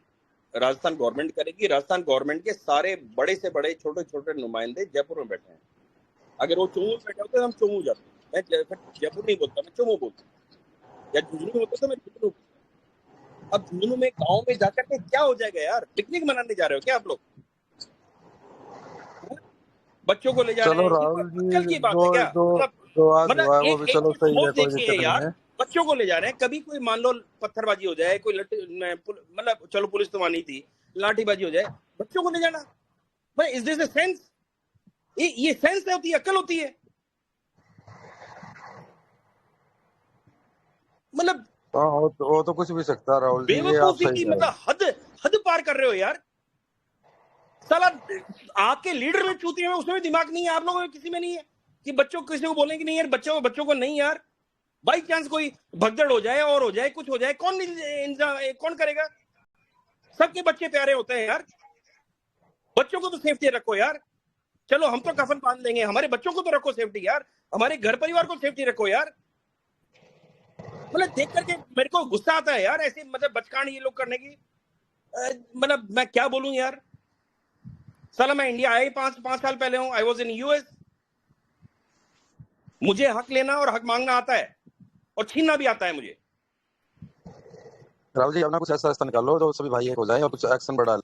राजस्थान गवर्नमेंट करेगी। राजस्थान गवर्नमेंट के सारे बड़े से बड़े, छोटे छोटे नुमाइंदे जयपुर में बैठे हैं। अगर वो चोमू में बैठे होते तो हम चोमू जाते। मैं जयपुर नहीं बोलता, मैं चोमू बोलता, या झुंझुनू होता तो मैं झुंझुनू। अब झुंझुनू में गांव में जाकर के क्या हो जाएगा यार? पिकनिक मनाने जा रहे हो क्या आप लोग? बच्चों को ले जा रहे चलो हैं, ये राहुल कोई अक्ल जी, की बात जो है क्या? जो जो आज हुआ है वो भी एक चलो तो सही है, सोच कोई देखिए दिक्कत नहीं यार, है। बच्चों को ले जा रहे हैं, कभी कोई मान लो पत्थरबाजी हो जाए, कोई मतलब चलो पुलिस तो मानी थी, लाठीबाजी हो जाए, बच्चों को ले जाना, भाई इज दिस अ सेंस? ये सेंस होती है, अक्ल होती है? मतलब हाँ, वो तो कुछ भी सकता है राहुल जी, ये आप बेवकूफी सही की कह रहे मतलब हद पार कर रहे हो यार। साला आपके लीडर में चूतिए में, उसमें भी दिमाग नहीं है, आप लोगों में किसी में नहीं है कि बच्चों किसी को बोलेंगे नहीं यार, बच्चों को नहीं यार। बाई चांस कोई भगदड़ हो जाए और हो जाए, कुछ हो जाए, कौन करेगा? सबके बच्चे प्यारे होते हैं यार, बच्चों को तो सेफ्टी रखो यार। चलो हम तो कफन बांध लेंगे, हमारे बच्चों को तो रखो सेफ्टी यार, हमारे घर परिवार को सेफ्टी रखो यार। मतलब देख करके मेरे को गुस्सा आता है यार, ऐसे मतलब बचकान ये लोग करने की। मतलब मैं क्या बोलूं यार। साला मैं इंडिया आया ही 5 साल पहले हूं, आई वॉज इन यूएस। मुझे हक लेना और हक मांगना आता है, और छीनना भी आता है मुझे। राहुल जी, अपना कुछ ऐसा रास्ता निकालो तो सभी भाई एक हो जाए और कुछ एक्शन बढ़ा ले।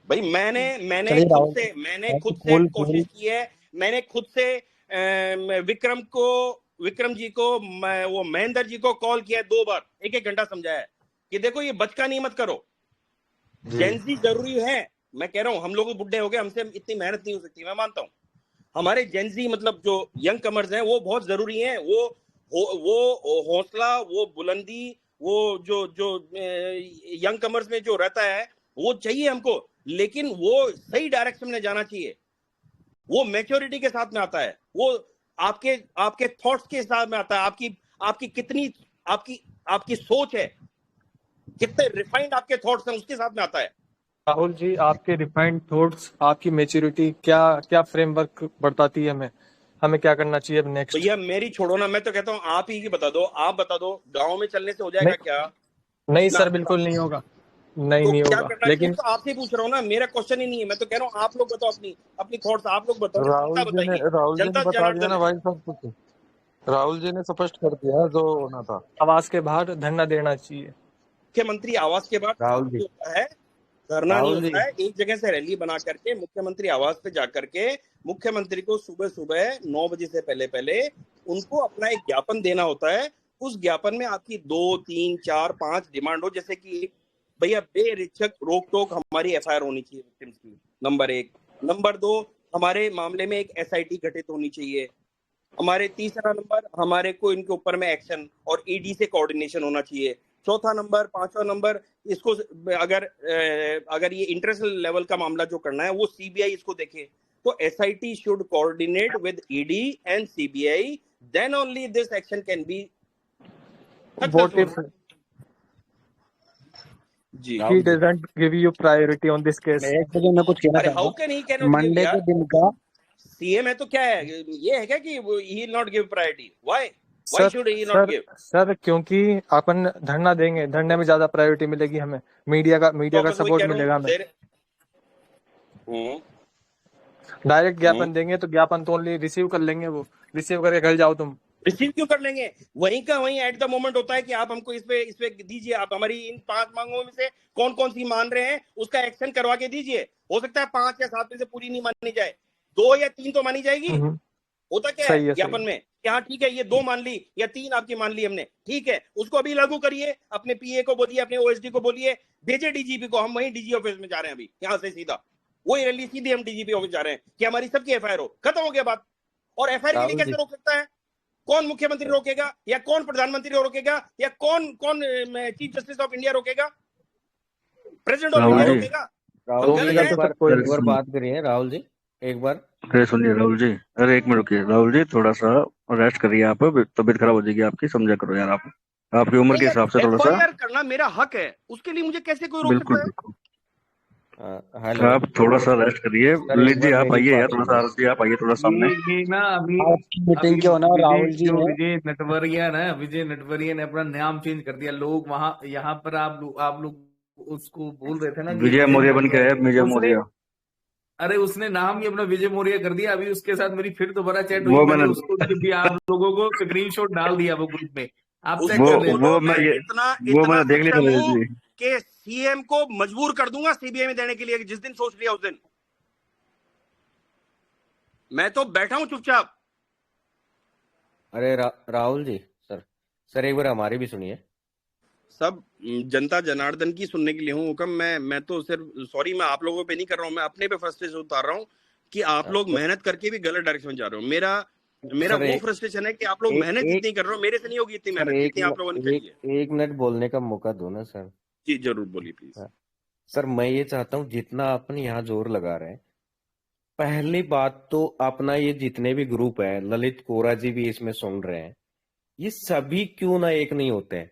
भाई मैंने चलिए खुद राहुल, से कोशिश की है। मैंने खुद से विक्रम जी को, वो महेंद्र जी को कॉल किया है 2 बार, 1-1 घंटा समझाया है कि देखो ये बचका नहीं मत करो, जेंजी जरूरी है। मैं कह रहा हूं हम लोग बुढ़े हो गए, हमसे इतनी मेहनत नहीं हो सकती, मैं मानता हूं। हमारे जेंजी मतलब जो यंग कमर्स हैं वो बहुत जरूरी हैं। वो हौसला, वो बुलंदी, वो जो यंग कमर्स में जो रहता है वो चाहिए हमको, लेकिन वो सही डायरेक्शन में जाना चाहिए। वो मैच्योरिटी के साथ में आता है। वो आपके आपके थॉट्स के हिसाब में आता है, आपकी कितनी आपकी सोच है, कितने रिफाइंड आपके थॉट्स हैं, उसके साथ में आता है। राहुल जी, आपके रिफाइंड थॉट्स, आपकी मेच्योरिटी क्या क्या फ्रेमवर्क बताती है हमें क्या करना चाहिए अब नेक्स्ट? भैया मेरी छोड़ो ना, मैं तो कहता हूँ आप ही बता दो, आप बता दो, गांव में चलने से हो जाएगा क्या? नहीं मैं सर, आपको बिल्कुल नहीं होगा, तो नहीं क्या होगा। करना चाहिए लेकिन तो आपसे पूछ रहा हूँ ना, मेरा क्वेश्चन ही नहीं है, मैं तो कह रहा हूँ आप लोग बताओ अपनी थॉट्स, आप लोग बताओ, जनता बताएगी, राहुल जी ने जनता बता दिया जनार्दन ना है। भाई सब कुछ। राहुल जी ने स्पष्ट कर दिया जो होना था। आवास के बाहर धरना देना चाहिए। मुख्यमंत्री आवास के बाद राहुल जी, होता है, धरना नहीं राहुल जी, होता है, एक जगह से रैली बना करके मुख्यमंत्री आवास पे जाकर के मुख्यमंत्री को सुबह सुबह 9 बजे से पहले उनको अपना एक ज्ञापन देना होता है। उस ज्ञापन में आपकी 2, 3, 4, 5 डिमांड हो, जैसे कि भैया बेरिचक रोक टोक हमारी एफआईआर होनी चाहिए विक्टिम्स की, नंबर 1। नंबर 2, हमारे मामले में एक एसआईटी गठित होनी चाहिए। हमारे तीसरा नंबर, हमारे को इनके ऊपर में एक्शन और ईडी से कोऑर्डिनेशन होना चाहिए। चौथा नंबर, पांचवा नंबर, इसको अगर ये इंटरनेशनल लेवल का मामला जो करना है वो सीबीआई इसको देखे, तो SIT should coordinate with ED and CBI, then only this action can be What if जी। he doesn't give you priority on this case? एक सेकंड मैं कुछ कहना अरे चाहता हाउ हूँ। Can he can not give Monday यार, के दिन का सीएम है तो क्या है, ये है क्या कि he will not give priority? Why should he not give? Sir क्योंकि अपन धरना देंगे, धरने में ज्यादा प्रायोरिटी मिलेगी हमें, मीडिया का तो वही सपोर्ट कह रहा मिलेगा हूँ, हमें। हम्म, डायरेक्ट ज्ञापन देंगे तो ज्ञापन तो ओनली रिसीव कर लेंगे, वो रिसीव करके घर जाओ तुम। रिसीव क्यों कर लेंगे? वहीं का वहीं एट द मोमेंट होता है कि आप हमको इस पे दीजिए, आप हमारी इन 5 मांगों में से कौन कौन सी मान रहे हैं उसका एक्शन करवा के दीजिए। हो सकता है 5 या 7 में से पूरी नहीं मानी जाए, 2 या 3 तो मानी जाएगी। होता क्या सही है है, ज्ञापन में कि हाँ ठीक है ये 2 मान ली या 3 आपकी मान ली हमने, ठीक है उसको अभी लागू करिए, अपने पीए को बोलिए, अपने ओएसडी को बोलिए, भेजे डीजीपी को। हम वहीं डीजी ऑफिस में जा रहे हैं अभी, यहाँ से सीधा वही रैली सीधे हम डीजीपी ऑफिस जा रहे हैं कि हमारी सबकी एफआईआर हो, खत्म हो गया बात। और एफआईआर के लिए राहुल कैसे जी, रोक सकता है? कौन मुख्यमंत्री रोकेगा, या कौन प्रधानमंत्री रोकेगा, या कौन चीफ जस्टिस ऑफ इंडिया रोकेगा? प्रेसिडेंट ऑफ इंडिया रोकेगा? राहुल जी गलत है? एक बार बात करिए। राहुल जी एक बार, अरे सुनिए राहुल जी, अरे एक मिनट रुकिए राहुल जी, थोड़ा सा रेस्ट करिए, आप तबीयत खराब हो जाएगी आपकी, समझा करो यार, आप आपकी उम्र के नहीं, हिसाब से थोड़ा सा। एफआईआर करना मेरा हक है, उसके लिए मुझे कैसे कोई रोक बिल्कुल सकता है? बिल्कुल, हेलो आप थोड़ा सा रेस्ट करिए। सर, एक ललित जी बार आप मेरी आइए यार, बात थोड़ा सा सुनिए। आरती आप आइए थोड़ा सामने। ये ना अभी आपकी मीटिंग अभी क्यों ना, राहुल जी जो ने विजय नटवरिया ने अपना नाम चेंज कर दिया। लोग वहां यहाँ पर आप लोग उसको बोल रहे थे ना कि विजय मौर्य बन के आए, विजय उसने मौर्य। अरे उसने नाम ही अपना विजय मौर्य कर दिया। अभी उसके साथ मेरी फिर दोबारा चैट हुई, वो मैंने मैंने उसको भी आप लोगों को स्क्रीनशॉट डाल दिया वो ग्रुप में, आप चेक उसको कर लेना। बोलो मैं मैं ये वो इतना मैंने देख लिया था सक्षम ललित हूं जी। कि सीएम को मजबूर कर दूंगा सीबीआई में देने के लिए, जिस दिन सोच लिया उस दिन। मैं तो बैठा हूं चुपचाप। अरे राहुल जी, सर एक बार हमारी भी सुनिए। सब जनता जनार्दन की सुनने के लिए हूँ हुक्म। मैं तो सिर्फ सॉरी, मैं आप लोगों पे नहीं कर रहा हूँ, मैं अपने पे फ्रस्ट्रेशन उतार रहा हूँ कि आप लोग मेहनत करके भी गलत डायरेक्शन में जा रहे हो। मेरा सर वो फ्रस्ट्रेशन है कि आप लोग मेहनत जितनी कर रहे हो, मेरे से नहीं होगी इतनी सर मेहनत जितनी आप लोगों ने करी है। एक मिनट बोलने का मौका दो ना सर। जी जरूर बोलिए प्लीज। हाँ। सर मैं ये चाहता हूँ जितना अपन यहाँ जोर लगा रहे हैं, पहली बात तो अपना ये जितने भी ग्रुप है, ललित कोरा जी भी इसमें सुन रहे हैं, ये सभी क्यों ना एक नहीं होते हैं?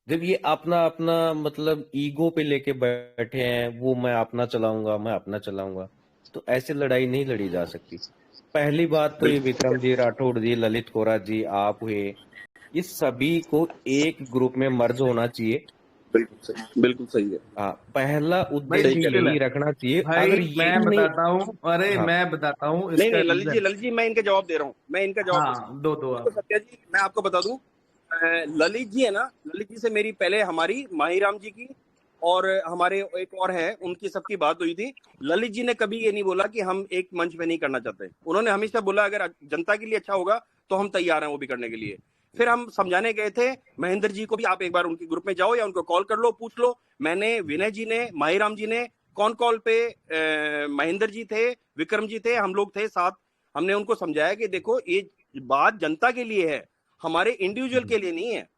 जब ये अपना अपना मतलब ईगो पे लेके बैठे हैं, वो मैं अपना चलाऊंगा, तो ऐसे लड़ाई नहीं लड़ी जा सकती। पहली बात तो ये विक्रम जी, राठौड़ जी, ललित कोरा जी, आप हुए, ये सभी को एक ग्रुप में मर्ज होना चाहिए। बिल्कुल सही है। हाँ, पहला उद्देश्य यही रखना चाहिए। भाई अगर मैं बताता हूँ, मैं बताता हूँ नहीं ललित जी मैं इनका जवाब दे रहा हूँ, मैं इनका जवाब हाँ, दो आप। सत्या जी मैं आपको बता दूं, ललित जी है ना, ललित जी से मेरी पहले हमारी माहीराम जी की और हमारे एक और हैं, उनकी सबकी बात हुई थी। ललित जी ने कभी ये नहीं बोला कि हम एक मंच पे नहीं करना चाहते। उन्होंने हमेशा बोला अगर जनता के लिए अच्छा होगा तो हम तैयार हैं वो भी करने के लिए। फिर हम समझाने गए थे महेंद्र जी को भी, आप एक बार उनके ग्रुप में जाओ या उनको कॉल कर लो, पूछ लो। मैंने, विनय जी ने, माहीराम जी ने कॉल पे, महेंद्र जी थे, विक्रम जी थे, हम लोग थे साथ। हमने उनको समझाया कि देखो ये बात जनता के लिए है, हमारे इंडिविजुअल के लिए नहीं है।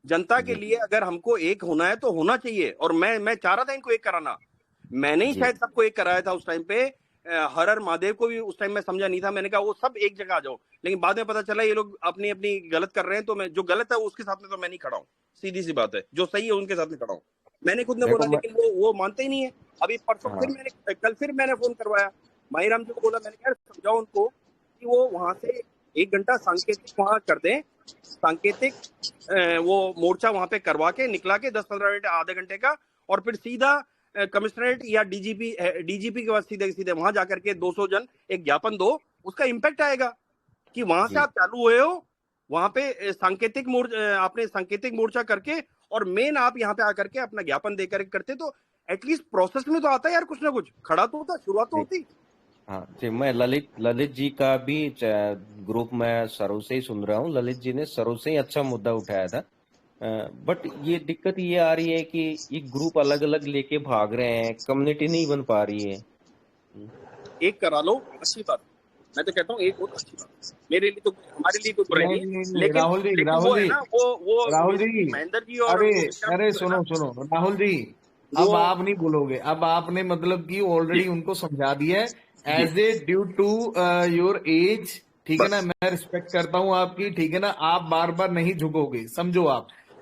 जनता के लिए अगर हमको एक होना है तो होना चाहिए। और मैं चाह रहा था इनको एक कराना, मैंने ही शायद सबको एक कराया था उस टाइम पे। हर हर महादेव को भी उस टाइम मैं समझा नहीं था। मैंने कहा वो सब एक जगह आ जाओ, लेकिन बाद में पता चला ये लोग अपनी अपनी गलत कर रहे हैं, तो मैं जो गलत है उसके साथ में तो मैं नहीं खड़ा हूँ, सीधी सी बात है। जो सही है उनके साथ में खड़ा हूँ। मैंने खुद ने बोला, लेकिन वो मानते ही नहीं है। अभी परसों कल मैंने फोन करवाया माहीराम जी को, बोला मैंने यार समझाओ उनको कि वो वहां से 1 घंटा सांकेतिक वहां कर दें, सांकेतिक वो मोर्चा वहां पे करवा के निकला के 10-15 मिनट आधे घंटे का, और फिर सीधा कमिश्नरेट या डीजीपी के पास सीधे वहां जाकर के 200 जन एक ज्ञापन दो। उसका इम्पैक्ट आएगा कि वहां से आप चालू हुए हो, वहां पे आपने सांकेतिक मोर्चा करके और मेन आप यहाँ पे आकर के अपना ज्ञापन देकर करते, तो एटलीस्ट प्रोसेस में तो आता है यार, कुछ ना कुछ खड़ा तो होता, शुरुआत तो होती। हाँ जी, मैं ललित जी का भी ग्रुप में सरों से ही सुन रहा हूँ। ललित जी ने सरों से ही अच्छा मुद्दा उठाया था, बट ये दिक्कत ये आ रही है कि ये ग्रुप अलग अलग लेके भाग रहे हैं, कम्युनिटी नहीं बन पा रही है। एक करा लो, अच्छी बात, मैं तो कहता हूँ एक बहुत अच्छी बात, मेरे लिए तो, हमारे लिए तो बुराई नहीं, लेकिन राहुल जी महेंद्र जी और अरे सुनो राहुल जी, अब आप नहीं बोलोगे, अब आपने मतलब कि ऑलरेडी उनको समझा दिया है as a due to your age, ठीक है ना, मैं रिस्पेक्ट करता हूँ आपकी, ठीक है ना, आप बार बार नहीं झुकोगे, समझो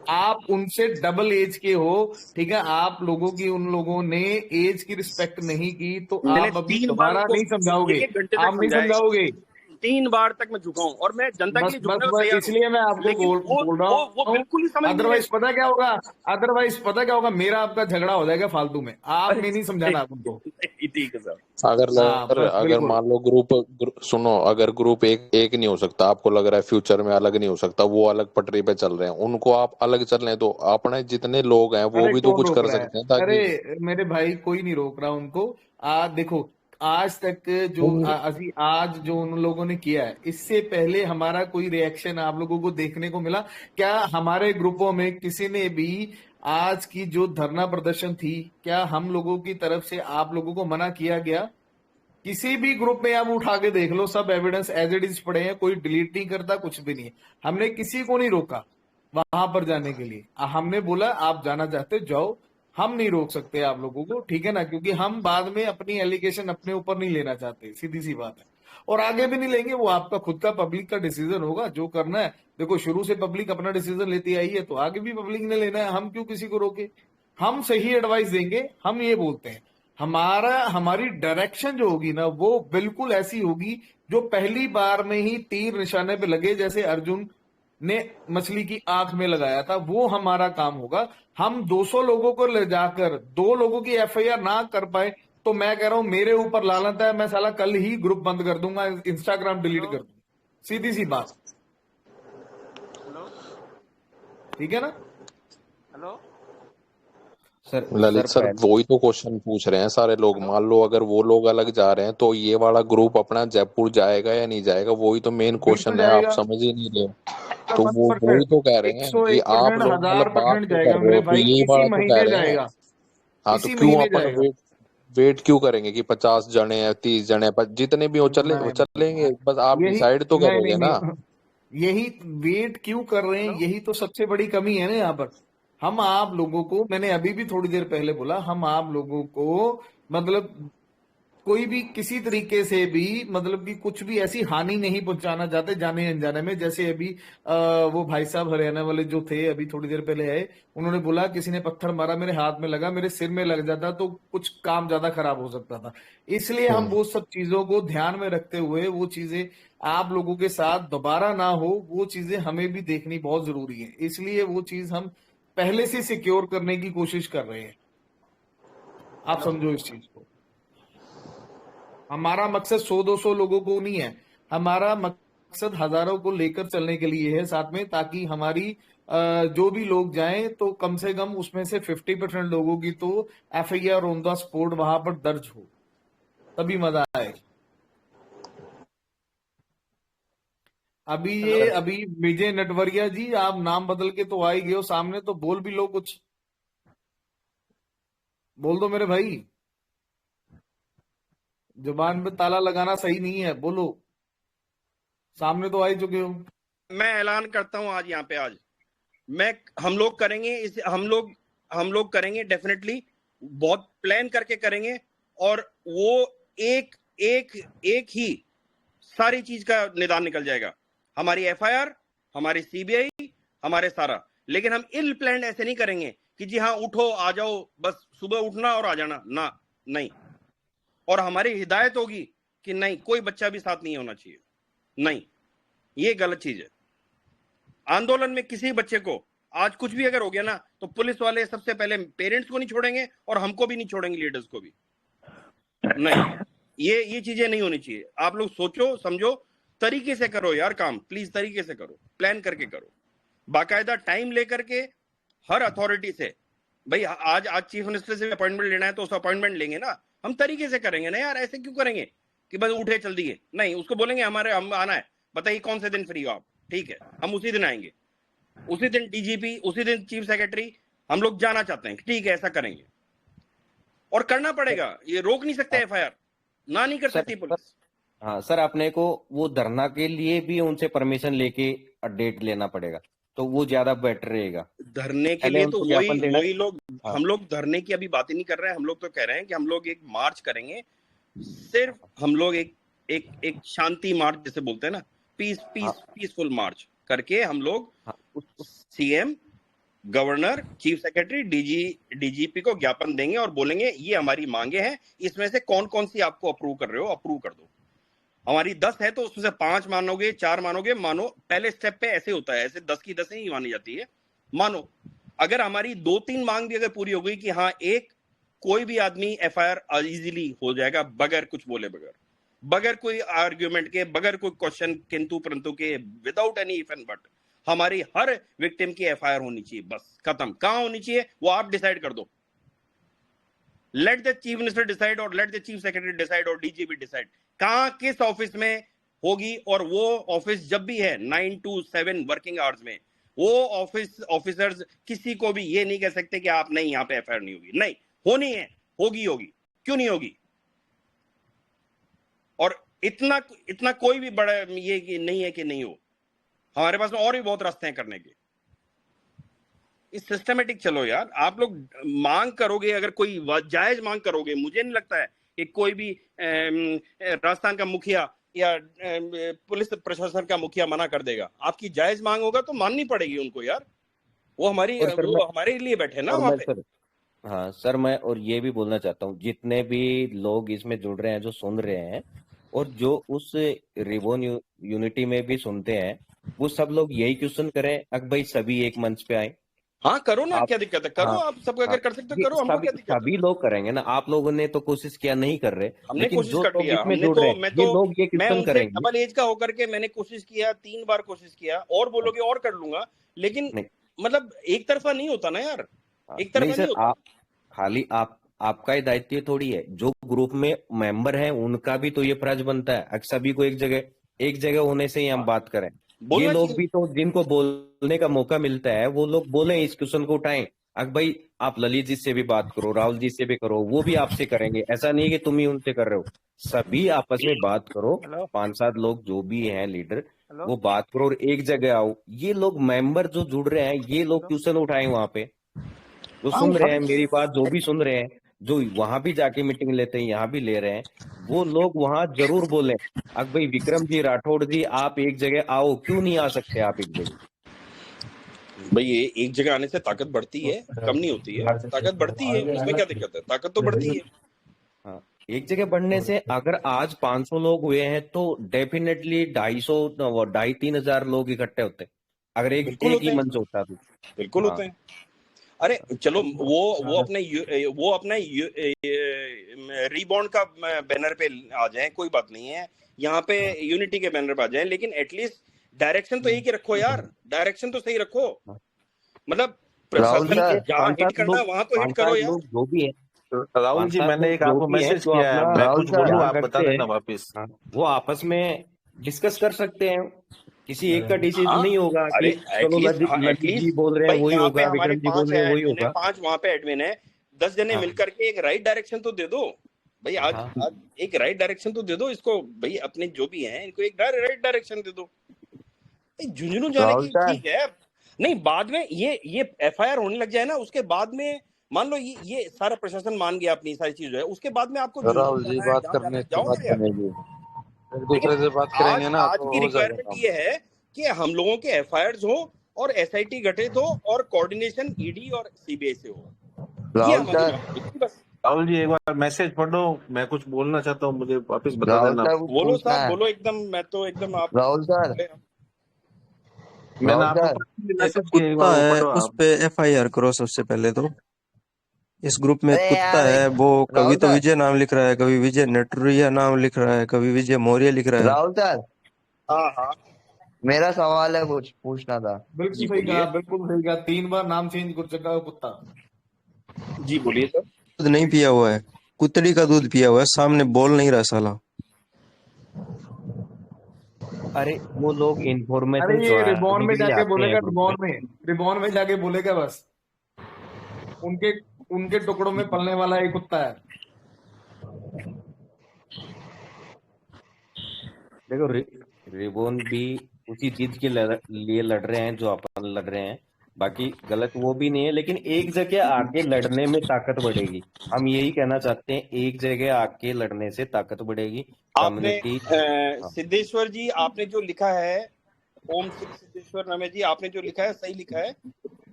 आप उनसे डबल एज के हो, ठीक है, आप लोगों की उन लोगों ने एज की रिस्पेक्ट नहीं की, तो आप अभी दोबारा नहीं समझाओगे, आप नहीं समझाओगे। 3 बार तक मैं झुका हूँ और मैं जनता के लिए झुकने को तैयार हूं। इसलिए मैं आपको बोल रहा हूँ, वो बिल्कुल ही समझ नहीं अदरवाइज पता क्या होगा, मेरा आपका झगड़ा हो जाएगा फालतू में, आपने नहीं समझाना आप उनको। ठीक है सर। अगर मान लो ग्रुप सुनो, अगर ग्रुप एक नहीं हो सकता, आपको लग रहा है फ्यूचर में अलग नहीं हो सकता, वो अलग पटरी पे चल रहे हैं, उनको आप अलग चल रहे हैं, तो अपने जितने लोग हैं वो भी तो कुछ कर सकते हैं ताकि। अरे मेरे भाई, कोई नहीं रोक रहा उनको। देखो, आज तक आज जो उन लोगों ने किया है, इससे पहले हमारा कोई रिएक्शन आप लोगों को देखने को मिला क्या? हमारे ग्रुपों में किसी ने भी आज की जो धरना प्रदर्शन थी, क्या हम लोगों की तरफ से आप लोगों को मना किया गया? किसी भी ग्रुप में आप उठा के देख लो, सब एविडेंस एज इट इज पड़े हैं, कोई डिलीट नहीं करता, कुछ भी नहीं है। हमने किसी को नहीं रोका वहां पर जाने के लिए। हमने बोला आप जाना चाहते जाओ, हम नहीं रोक सकते आप लोगों को, ठीक है ना, क्योंकि हम बाद में अपनी एलिगेशन अपने ऊपर नहीं लेना चाहते, सीधी सी बात है, और आगे भी नहीं लेंगे। वो आपका खुद का पब्लिक का डिसीजन होगा, जो करना है। देखो, शुरू से पब्लिक अपना डिसीजन लेती आई है, तो आगे भी पब्लिक ने लेना है, हम क्यों किसी को रोके? हम सही एडवाइस देंगे। हम ये बोलते हैं, हमारी डायरेक्शन जो होगी ना, वो बिल्कुल ऐसी होगी जो पहली बार में ही तीर निशाने पे लगे, जैसे अर्जुन ने मछली की आंख में लगाया था, वो हमारा काम होगा। हम 200 लोगों को ले जाकर 2 लोगों की एफआईआर ना कर पाए, तो मैं कह रहा हूं मेरे ऊपर लानत है, मैं साला कल ही ग्रुप बंद कर दूंगा, इंस्टाग्राम डिलीट कर दूंगा, सीधी सी बात, ठीक है ना? हेलो सर, ललित सर वही तो क्वेश्चन पूछ रहे हैं सारे लोग। मान लो अगर वो लोग अलग जा रहे हैं, तो ये वाला ग्रुप अपना जयपुर जाएगा या नहीं जाएगा? वही तो मेन क्वेश्चन है, आप समझ ही नहीं रहे। तो वो वही तो कह रहे हैं कि आप लोग मतलब बात तो कर रहे हो, तो यही बात तो कह रहे हैं। हाँ, तो क्यों अपन वेट क्यों करेंगे कि 50 जने हैं, 30 जने हैं, जितने भी हो चलेंगे, बस आप डिसाइड तो करोगे ना। यही वेट क्यों कर रहे हैं, यही तो सबसे बड़ी कमी है ना यहाँ पर। हम आप लोगों को, मैंने अभी भी थोड़ी देर पहले बोला, हम आप लोगों को मतलब कोई भी किसी तरीके से भी मतलब कि कुछ भी ऐसी हानि नहीं पहुंचाना चाहते जाने अनजाने में। जैसे अभी वो भाई साहब हरियाणा वाले जो थे, अभी थोड़ी देर पहले आए, उन्होंने बोला किसी ने पत्थर मारा, मेरे हाथ में लगा, मेरे सिर में लग जाता तो कुछ काम ज्यादा खराब हो सकता था। इसलिए हम वो सब चीजों को ध्यान में रखते हुए, वो चीजें आप लोगों के साथ दोबारा ना हो, वो चीजें हमें भी देखनी बहुत जरूरी है। इसलिए वो चीज हम पहले से सिक्योर करने की कोशिश कर रहे हैं। आप समझो इस चीज को। हमारा मकसद 100-200 लोगों को नहीं है, हमारा मकसद हजारों को लेकर चलने के लिए है साथ में, ताकि हमारी जो भी लोग जाएं तो कम से कम उसमें से 50% लोगों की तो एफआईआर ऑन द स्पॉट वहां पर दर्ज हो, तभी मजा आए। अभी विजय नटवरिया जी, आप नाम बदल के तो आ ही गए हो सामने, तो बोल भी लो, कुछ बोल दो मेरे भाई। जुबान पे ताला लगाना सही नहीं है, बोलो, सामने तो आ ही चुके हो। मैं ऐलान करता हूं आज यहाँ पे, हम लोग करेंगे हम लोग करेंगे डेफिनेटली, बहुत प्लान करके करेंगे, और वो एक ही सारी चीज का निदान निकल जाएगा, हमारी एफआईआर, हमारी सीबीआई, हमारे सारा। लेकिन हम इल प्लान ऐसे नहीं करेंगे कि जी हाँ उठो आ जाओ, बस सुबह उठना और आ जाना, ना नहीं। और हमारी हिदायत होगी कि नहीं, कोई बच्चा भी साथ नहीं होना चाहिए, नहीं, ये गलत चीज है। आंदोलन में किसी बच्चे को आज कुछ भी अगर हो गया ना, तो पुलिस वाले सबसे पहले पेरेंट्स को नहीं छोड़ेंगे और हमको भी नहीं छोड़ेंगे, लीडर्स को भी नहीं। ये चीजें नहीं होनी चाहिए। आप लोग सोचो समझो, तरीके से करो यार काम, प्लीज तरीके से करो, प्लान करके करो, बाकायदा टाइम लेकर के हर अथॉरिटी से। भाई आज चीफ मिनिस्टर से अपॉइंटमेंट लेना है तो उस अपॉइंटमेंट लेंगे ना, हम तरीके से करेंगे ना यार। ऐसे क्यों करेंगे कि बस उठे चल दिए, नहीं, उसको बोलेंगे हम आना है, बताइए कौन से दिन फ्री हो आप, ठीक है हम उसी दिन आएंगे, उसी दिन डीजीपी, उसी दिन चीफ सेक्रेटरी, हम लोग जाना चाहते हैं, ठीक है ऐसा करेंगे। और करना पड़ेगा, ये रोक नहीं सकते एफआईआर, ना नहीं कर सकती पुलिस। हाँ सर, अपने को वो धरना के लिए भी उनसे परमिशन लेके डेट लेना पड़ेगा, तो वो ज्यादा बेटर रहेगा। धरने के लिए तो वही लोग, हम लोग धरने की अभी बात ही नहीं कर रहे हैं। हम लोग तो कह रहे हैं कि हम लोग एक मार्च करेंगे, सिर्फ हम लोग एक शांति मार्च जैसे बोलते हैं ना, पीसफुल मार्च करके हम लोग CM, governor, chief secretary, DGP को ज्ञापन देंगे और बोलेंगे ये हमारी मांगे हैं, इसमें से कौन कौन सी आपको अप्रूव कर रहे हो, अप्रूव कर दो। हमारी 10 है तो उसमें से 5 मानोगे, 4 मानोगे, मानो। पहले स्टेप पे ऐसे होता है, ऐसे 10 की 10 ही मानी जाती है, मानो। अगर हमारी 2-3 मांग भी अगर पूरी हो गई कि हाँ कोई भी आदमी एफआईआर इजीली हो जाएगा, बगैर कुछ बोले, बगैर कोई आर्ग्यूमेंट के, बगैर कोई क्वेश्चन किंतु परंतु के, without any if and but, हमारी हर विक्टिम की एफआईआर होनी चाहिए, बस खत्म। कहां होनी चाहिए वो आप डिसाइड कर दो, let the chief minister decide और let the chief secretary decide और डीजीपी डिसाइड कहां किस ऑफिस में होगी। और वो ऑफिस जब भी है 9 to 7 वर्किंग आवर्स में, वो ऑफिसर्स किसी को भी ये नहीं कह सकते कि आप नहीं, यहाँ पे एफआईआर नहीं होगी, नहीं, होनी है, होगी, क्यों नहीं होगी। और इतना कोई भी बड़ा ये नहीं है कि नहीं हो, हमारे पास में और भी बहुत रास्ते हैं करने के। इस सिस्टमेटिक चलो यार, आप लोग मांग करोगे, अगर कोई जायज मांग करोगे, मुझे नहीं लगता है कि कोई भी राजस्थान का मुखिया या पुलिस प्रशासन का मुखिया मना कर देगा। आपकी जायज मांग होगा तो माननी पड़ेगी उनको यार, वो हमारे लिए बैठे ना वहां पे। हाँ सर, मैं और ये भी बोलना चाहता हूँ, जितने भी लोग इसमें जुड़ रहे हैं, जो सुन रहे हैं और जो उस रिबोन यूनिटी में भी सुनते हैं, वो सब लोग यही क्वेश्चन करें, अगर भाई सभी एक मंच पे आए। हाँ करो ना, क्या दिक्कत है, करो। हाँ, आप सब अगर कर सकते हो करो, हमको क्या दिक्कत है। सभी लोग करेंगे ना, आप लोगों ने तो कोशिश किया, नहीं कर रहे, हमने कोशिश कर लिया। मैं उनसे डबल एज का होकर के मैंने कोशिश किया, 3 बार कोशिश किया, और बोलोगे और कर लूंगा, लेकिन मतलब एक तरफा नहीं होता ना यार, एक तरफा नहीं होता। खाली आपका ही दायित्व थोड़ी है, जो ग्रुप में मेंबर हैं उनका भी तो ये फर्ज बनता है, सभी को एक जगह होने से ही हम बात करें। ये लोग भी तो, जिनको बोलने का मौका मिलता है, वो लोग बोले, इस क्वेश्चन को उठाएं। अगर भाई आप ललित जी से भी बात करो, राहुल जी से भी करो, वो भी आपसे करेंगे, ऐसा नहीं है कि तुम ही उनसे कर रहे हो। सभी आपस में बात करो, 5-7 लोग जो भी हैं लीडर, वो बात करो और एक जगह आओ। ये लोग मेंबर जो जुड़ रहे हैं, ये लोग क्वेश्चन उठाएं वहां पे, जो सुन रहे हैं मेरी बात, जो भी सुन रहे हैं, जो वहां भी जाके मीटिंग लेते हैं, यहाँ भी ले रहे हैं, वो लोग वहां जरूर बोले, अब भाई विक्रम जी, राठौड़ जी, आप एक जगह आओ, क्यों नहीं आ सकते आप एक जगह। भाई ये एक जगह आने से ताकत बढ़ती है, कम नहीं होती है, ताकत बढ़ती है, उसमें क्या दिक्कत है, ताकत तो बढ़ती है। हाँ, एक जगह बढ़ने से अगर आज 500 लोग हुए हैं तो डेफिनेटली 250-3 हजार लोग इकट्ठे होते, अगर एक ही मंच होता तो। बिल्कुल होते हैं। अरे चलो वो अपने रीबॉन्ड का बैनर पे आ जाए, कोई बात नहीं है, यहाँ पे यूनिटी के बैनर पे आ जाए, लेकिन एटलीस्ट डायरेक्शन तो एक ही रखो यार, डायरेक्शन तो सही रखो। मतलब जहाँ हिट करना वहां तो हिट करो यार, जो भी है। राहुल जी, मैंने एक आपको मैसेज किया है, मैं कुछ बोलूं, आप बता देना वापस। वो आपस में डिस्कस कर सकते हैं, किसी एक का डिसीजन नहीं होगा कि चलो ललित जी बोल रहे हैं वही होगा, विक्रम जी बोल रहे हैं वही होगा। 5 वहां पे एडमिन है, 10 जने मिलकर के एक राइट डायरेक्शन तो दे दो भाई। आज एक राइट डायरेक्शन तो दे दो इसको भाई, अपने जो भी हैं इनको एक राइट डायरेक्शन दे दो। झुंझुनू जाने की ठीक है, नहीं बाद में ये एफआईआर होने लग जाए ना, उसके बाद में मान लो ये सारा प्रशासन मान गया अपनी सारी चीज है, उसके बाद में आपको जो राहुल जी, जाना है बात जहाँ करने जाना है की जाओ बात ना यार। बनेगी, एक लेकिन दूसरे से बात करेंगे ना आज तो की हो जाएगा रिक्वायरमेंट काम। ये है कि हम लोगों के एफआईआर हो और एसआईटी गठित हो और कोऑर्डिनेशन ईडी और सीबीआई से हो। ये राहुल हमारी सर, मांग है बस। राहुल जी एक बार मैसेज पढ़ो, मैं कुछ बोलना चाहता हूँ, मुझे वापस बता राहुल देना। सर कुछ बोलो पूछना साहब है। बोलो, एकदम मैं तो एकदम आप राहुल सर, मैंने राहुल आपको सर, पर्सनली एक मैसेज किया, एक कुत्ता बार वो है पढ़ो उस आप। पे FIR करो सबसे पहले तो। इस ग्रुप में अरे कुत्ता यार है, वो कभी राहुल तो सर, विजय नाम लिख रहा है, कभी विजय नटुरिया नाम लिख रहा है, कभी विजय मौर्य लिख रहा है। राहुल सर, हाँ हाँ मेरा सवाल है, कुछ पूछना था। बिल्कुल जी सही कहा, बोलिए, बिल्कुल सही कहा, 3 बार नाम चेंज कर चुका है कुत्ता। जी बोलिए सर। दूध नहीं पिया हुआ है, कुतड़ी का दूध पिया हुआ है, सामने बोल नहीं रहा साला। अरे वो लोग अरे इंफॉर्मेशन ये रिबॉन चुराने में के लिए जाके आते बोलेगा, हैं ग्रुप में। रिबॉन में जाके बोलेगा बस। उनके उनके टुकड़ों में पलने वाला एक कुत्ता है। देखो रिबोन भी उसी चीज के लिए लड़ रहे हैं जो अपन लड़ रहे हैं, बाकी गलत वो भी नहीं है, लेकिन एक जगह आके लड़ने में ताकत बढ़ेगी। हम यही कहना चाहते हैं, एक जगह आके लड़ने से ताकत बढ़ेगी आपने कम्युनिटी। सिद्धेश्वर जी आपने जो लिखा है, ओम श्री सिद्धेश्वर नामे जी आपने जो लिखा है सही लिखा है।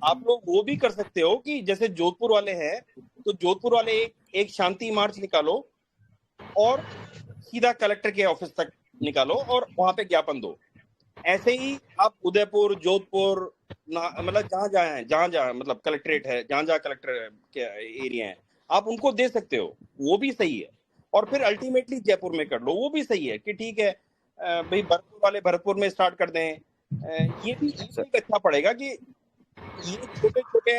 आप लोग वो भी कर सकते हो कि जैसे जोधपुर वाले हैं तो जोधपुर वाले एक शांति मार्च निकालो और सीधा कलेक्टर के ऑफिस तक निकालो और वहां पे ज्ञापन दो। ऐसे ही आप उदयपुर, जोधपुर, मतलब जहां जहां मतलब कलेक्ट्रेट है, जहां जहां कलेक्टर के एरिया है, आप उनको दे सकते हो, वो भी सही है। और फिर अल्टीमेटली जयपुर में कर लो, वो भी सही है कि ठीक है भाई भरतपुर वाले भरतपुर में स्टार्ट कर दें। ये भी एक अच्छा पड़ेगा कि ये छोटे छोटे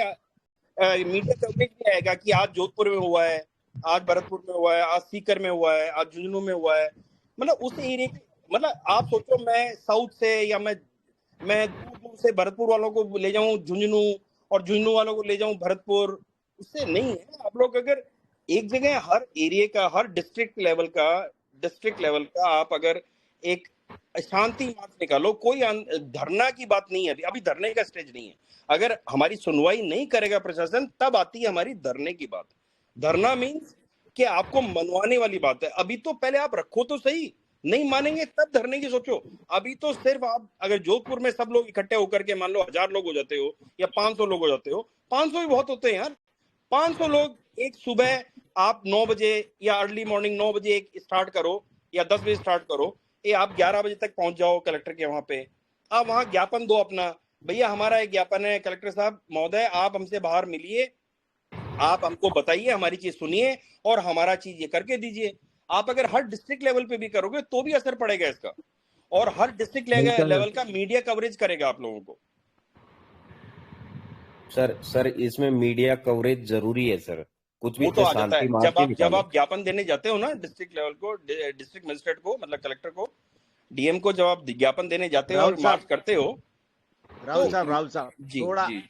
मीडिया कवरेज भी आएगा कि आज जोधपुर में हुआ है, आज भरतपुर में हुआ है, आज सीकर में हुआ है, आज झुंझुनू में हुआ है। मतलब उस एरिया, मतलब आप सोचो मैं साउथ से या मैं दूर दूर से भरतपुर वालों को ले जाऊं झुंझुनू और झुंझुनू वालों को ले जाऊं भरतपुर, उससे नहीं है। आप लोग अगर एक जगह हर एरिया का, हर डिस्ट्रिक्ट लेवल का आप अगर एक शांति मार्च निकालो, कोई धरना की बात नहीं है, अभी धरने का स्टेज नहीं है। अगर हमारी सुनवाई नहीं करेगा प्रशासन तब आती है हमारी धरने की बात। धरना मीन्स कि आपको मनवाने वाली बात है। अभी तो पहले आप रखो तो सही, नहीं मानेंगे तब धरने की सोचो। अभी तो सिर्फ आप अगर जोधपुर में सब लोग इकट्ठे होकर के मान लो 1000 लोग हो जाते हो या 500 लोग हो जाते हो, 500 भी बहुत होते हैं यार। 500 लोग एक सुबह आप 9 बजे या अर्ली मॉर्निंग 9 बजे एक स्टार्ट करो या 10 बजे स्टार्ट करो, ये आप 11 बजे तक पहुंच जाओ कलेक्टर के वहां पे। आप वहां ज्ञापन दो अपना, भैया हमारा एक ज्ञापन है, कलेक्टर साहब महोदय आप हमसे बाहर मिलिए, आप हमको बताइए, हमारी चीज सुनिए और हमारा चीज ये करके दीजिए। आप अगर हर डिस्ट्रिक्ट लेवल पे भी करोगे तो भी असर पड़ेगा इसका, और हर डिस्ट्रिक्ट लेवल का मीडिया कवरेज करेगा आप लोगों को। सर इसमें मीडिया कवरेज जरूरी है सर, कुछ भी वो तो आ जाता शांति है मार्च जब आप ज्ञापन देने जाते हो ना डिस्ट्रिक्ट लेवल को, डिस्ट्रिक्ट मजिस्ट्रेट को, मतलब कलेक्टर को, डीएम को, जब आप ज्ञापन देने जाते हो और मार्च करते हो। राहुल साहब जी,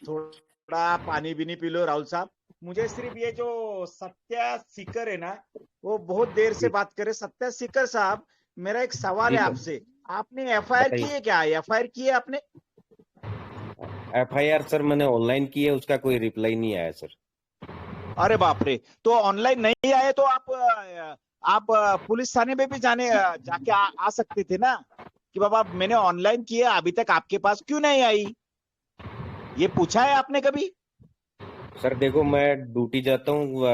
थोड़ा पानी भी नहीं पी लो राहुल साहब। मुझे सिर्फ ये जो सत्या सीकर है ना, वो बहुत देर से बात करे। सत्या सीकर साहब, मेरा एक सवाल है आपसे, आपने एफआईआर की है क्या? एफआईआर की है आपने? एफआईआर सर मैंने ऑनलाइन की है, उसका कोई रिप्लाई नहीं आया सर। अरे बाप रे, तो ऑनलाइन नहीं आए तो आप पुलिस थाने में भी जाके आ सकते थे ना, कि बाबा मैंने ऑनलाइन किया, अभी तक आपके पास क्यों नहीं आई? ये पूछा है आपने कभी? सर देखो मैं ड्यूटी जाता हूँ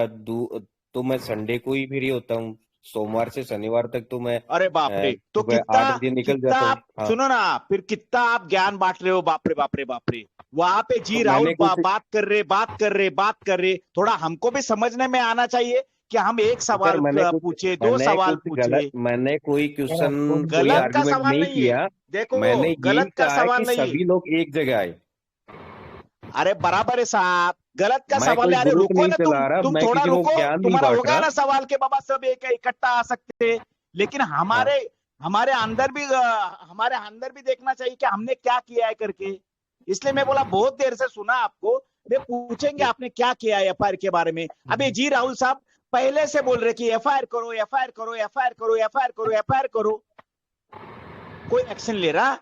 तो मैं संडे को ही फ्री होता हूँ, सोमवार से शनिवार तक तो मैं, अरे बाप रे, तो 8 बजे निकल जाता हूँ। हाँ। सुनो ना, फिर कितना आप ज्ञान बांट रहे हो? बाप रे बाप रे बाप रे। वहां पे जी तो राहुल बात कर रहे, थोड़ा हमको भी समझने में आना चाहिए कि हम एक सवाल पूछे, 2 सवाल पूछे। मैंने कोई क्वेश्चन, कोई गलत का आर्गुमेंट सवाल नहीं किया। देखो मैंने गलत का सवाल कि नहीं, सभी लोग एक जगह आए। अरे बराबर है साहब, गलत का मैं सवाल है। कोई अरे ग्रुप रुको नहीं ना, चला रहा, तुम मैं थोड़ा किसी को रुको, ज्ञान नहीं तुम्हारा बांट होगा रहा। ना सवाल के बाबा सब एक इकट्ठा आ सकते, लेकिन हमारे अंदर भी देखना चाहिए कि हमने क्या किया है करके। इसलिए मैं बोला बहुत देर से सुना आपको, वे पूछेंगे आपने क्या किया है एफआईआर के बारे में। अभी जी राहुल साहब पहले से बोल रहे कि एफआईआर करो, एफआईआर करो, एफआईआर करो, एफआईआर करो, एफआईआर करो। कोई एक्शन ले रहा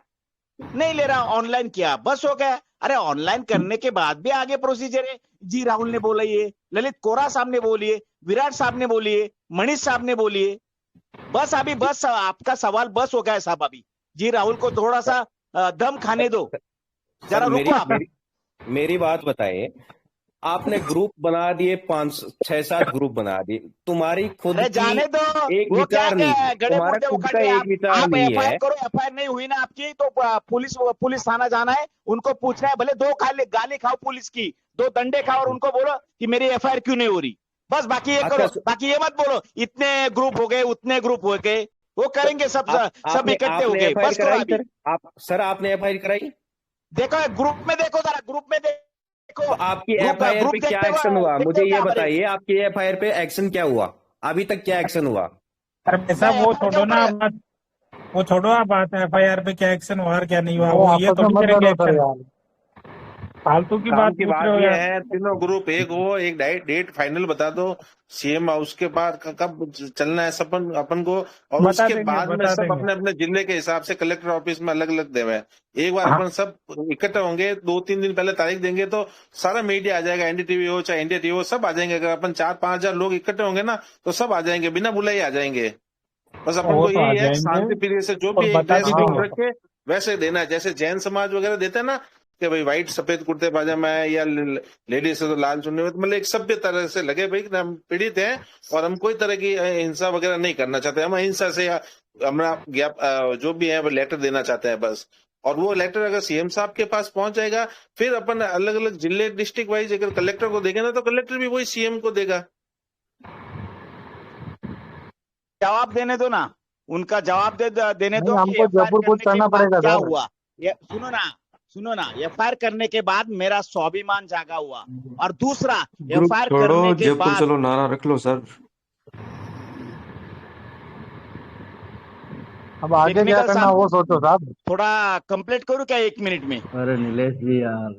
नहीं ले रहा, ऑनलाइन किया बस हो गया। अरे ऑनलाइन करने के बाद भी आगे प्रोसीजर है। जी राहुल ने बोला ये, ललित कोरा साहब ने बोलिए, विराट साहब ने बोलिए, मनीष साहब ने बोलिए। बस अभी बस आपका सवाल बस हो गया है साहब। अभी जी राहुल को थोड़ा सा दम खाने दो, जरा रुको आप। मेरी बात बताइए, आपने ग्रुप बना दिए, 5-6-7 ग्रुप बना दिए, तुम्हारी खुद की जाने दो, एक वो क्या विचार नहीं है, गड़े तुम्हारा मुर्दे खुद उखाड़ का के एक विचार आप नहीं एफआईआर है। करो। एफआईआर नहीं हुई ना आपकी तो पुलिस थाना जाना है, उनको पूछना है, भले 2 गाली खाओ पुलिस की, 2 डंडे खाओ और उनको बोलो कि मेरी एफआईआर क्यों नहीं हो रही। बस बाकी ये करो, बाकी ये मत बोलो इतने ग्रुप हो गए, उतने ग्रुप हो गए, वो करेंगे सब इकट्ठे हो गए। बस करो अभी। सर आपने एफआईआर कराई? देखो ग्रुप में देखो, जरा ग्रुप में देखो तो आपकी एफआईआर पे क्या एक्शन हुआ, मुझे ये बताइए, आपकी एफआईआर पे एक्शन क्या हुआ, अभी तक क्या एक्शन हुआ? अरे साहब वो छोड़ो ना बात, वो छोड़ो आप बात एफआईआर पे क्या एक्शन हुआ और क्या नहीं हुआ, वो ये थोड़ी करेंगे एक्शन। फालतू की बात की बात ये है, तीनों ग्रुप एक हो, एक डेट फाइनल बता दो सीएम हाउस के बाद कब चलना है सब अपन को, और उसके बाद में सब अपने अपने जिले के हिसाब से कलेक्टर ऑफिस में अलग अलग देवे। एक बार अपन सब इकट्ठे होंगे, 2-3 दिन पहले तारीख देंगे तो सारा मीडिया आ जाएगा, एनडीटीवी हो चाहे इंडिया टीवी हो, सब आ जाएंगे। अगर अपन 4-5 हजार लोग इकट्ठे होंगे ना तो सब आ जाएंगे, बिना बुलाए आ जाएंगे। बस अपन को यही है, शांति प्रिय से जो भी ड्रेस कोड रखे वैसे देना है, जैसे जैन समाज वगैरह देते हैं ना कि भाई व्हाइट सफेद कुर्ते पाजामा है, या लेडीज से तो लाल चुन्नी, मतलब एक सभ्य तरह से लगे भाई हम पीड़ित हैं और हम कोई तरह की हिंसा वगैरह नहीं करना चाहते। हम अहिंसा से हमारा जो भी है वो लेटर देना चाहते हैं बस। और वो लेटर अगर सीएम साहब के पास पहुंच जाएगा, फिर अपन अलग अलग जिले डिस्ट्रिक्ट वाइज अगर कलेक्टर को देंगे ना तो कलेक्टर भी वही सीएम को देगा। जवाब देने दो ना, उनका जवाब देने दो। हमको जयपुर कुछ करना पड़ेगा क्या सर। हुआ ये सुनो ना, एफआईआर करने के बाद मेरा स्वाभिमान जागा हुआ, और दूसरा एफआईआर करने के जयपुर बाद चलो नारा रख लो सर। अब आगे क्या करना वो सोचो साहब। थोड़ा कंप्लीट करूं क्या 1 मिनट में? अरे नीलेश जी यार,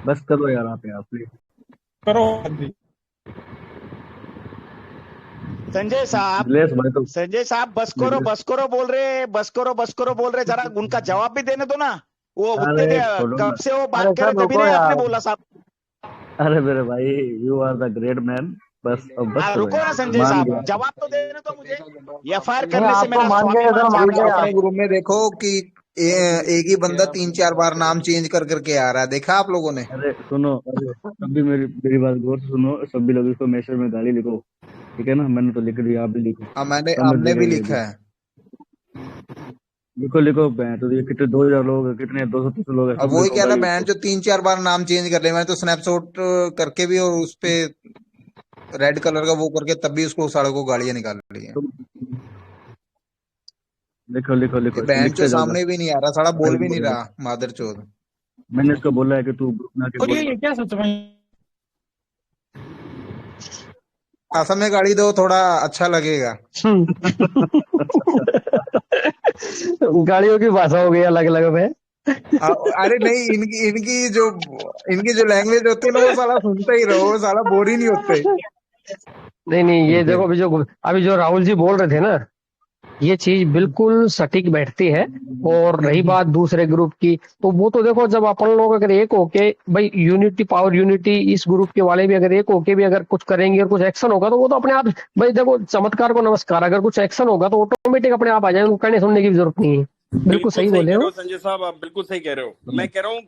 बस करो यार आप प्लीज करो। संजय साहब बस करो बोल रहे, जरा उनका जवाब भी देने दो ना। वो कब से वो बात कर रहे, तभी नहीं आपने बोला साहब। अरे मेरे भाई, you are the great man. बस रुको ना संजय साहब, जवाब तो देने दो मुझे। एफआईआर करने से मेरा अपने ग्रुप में देखो कि एक ही बंदा 3-4 बार नाम चेंज कर करके आ रहा है, देखा आप लोगों ने? अरे सुनो, अभी मेरी बात गौर से सुनो। सभी लोग इसको मैसेज में गाली लिखो, ठीक है ना? मैंने तो लिख दिया, आप भी लिखो। हमने भी लिखा है। लिखो तो ये कितने 2000 लोग, कितने 200 लोग है। अब वही कह रहा बैंड जो 3-4 बार नाम चेंज कर ले। मैंने तो स्नैपशॉट करके भी और उस पे रेड कलर का वो करके तब भी उसको सालों को गालियां निकाल ली है। लिखो बैंड जो सामने भी नहीं आ रहा, साला बोल भी नहीं रहा, मादरचोद। मैंने इसको बोला है कि तू ये क्या सच में असम में गाड़ी दो, थोड़ा अच्छा लगेगा। गाड़ियों की भाषा हो गई अलग अलग में। अरे नहीं, इनकी जो लैंग्वेज होती है ना, वो साला सुनते ही रहो, साला बोर ही नहीं होते। नहीं ये देखो, अभी जो राहुल जी बोल रहे थे ना, ये चीज बिल्कुल सटीक बैठती है। और रही बात दूसरे ग्रुप की, तो वो तो देखो, जब अपन लोग अगर एक होके भाई यूनिटी पावर यूनिटी, इस ग्रुप के वाले भी अगर एक होके भी अगर कुछ करेंगे और कुछ एक्शन होगा तो वो तो अपने आप, भाई देखो चमत्कार को नमस्कार, अगर कुछ एक्शन होगा तो ऑटोमेटिक अपने आप आ जाएंगे, उनको कहने सुनने की जरूरत नहीं है। बिल्कुल सही बोले हो संजय साहब, आप बिल्कुल सही कह रहे हो। मैं कह रहा हूँ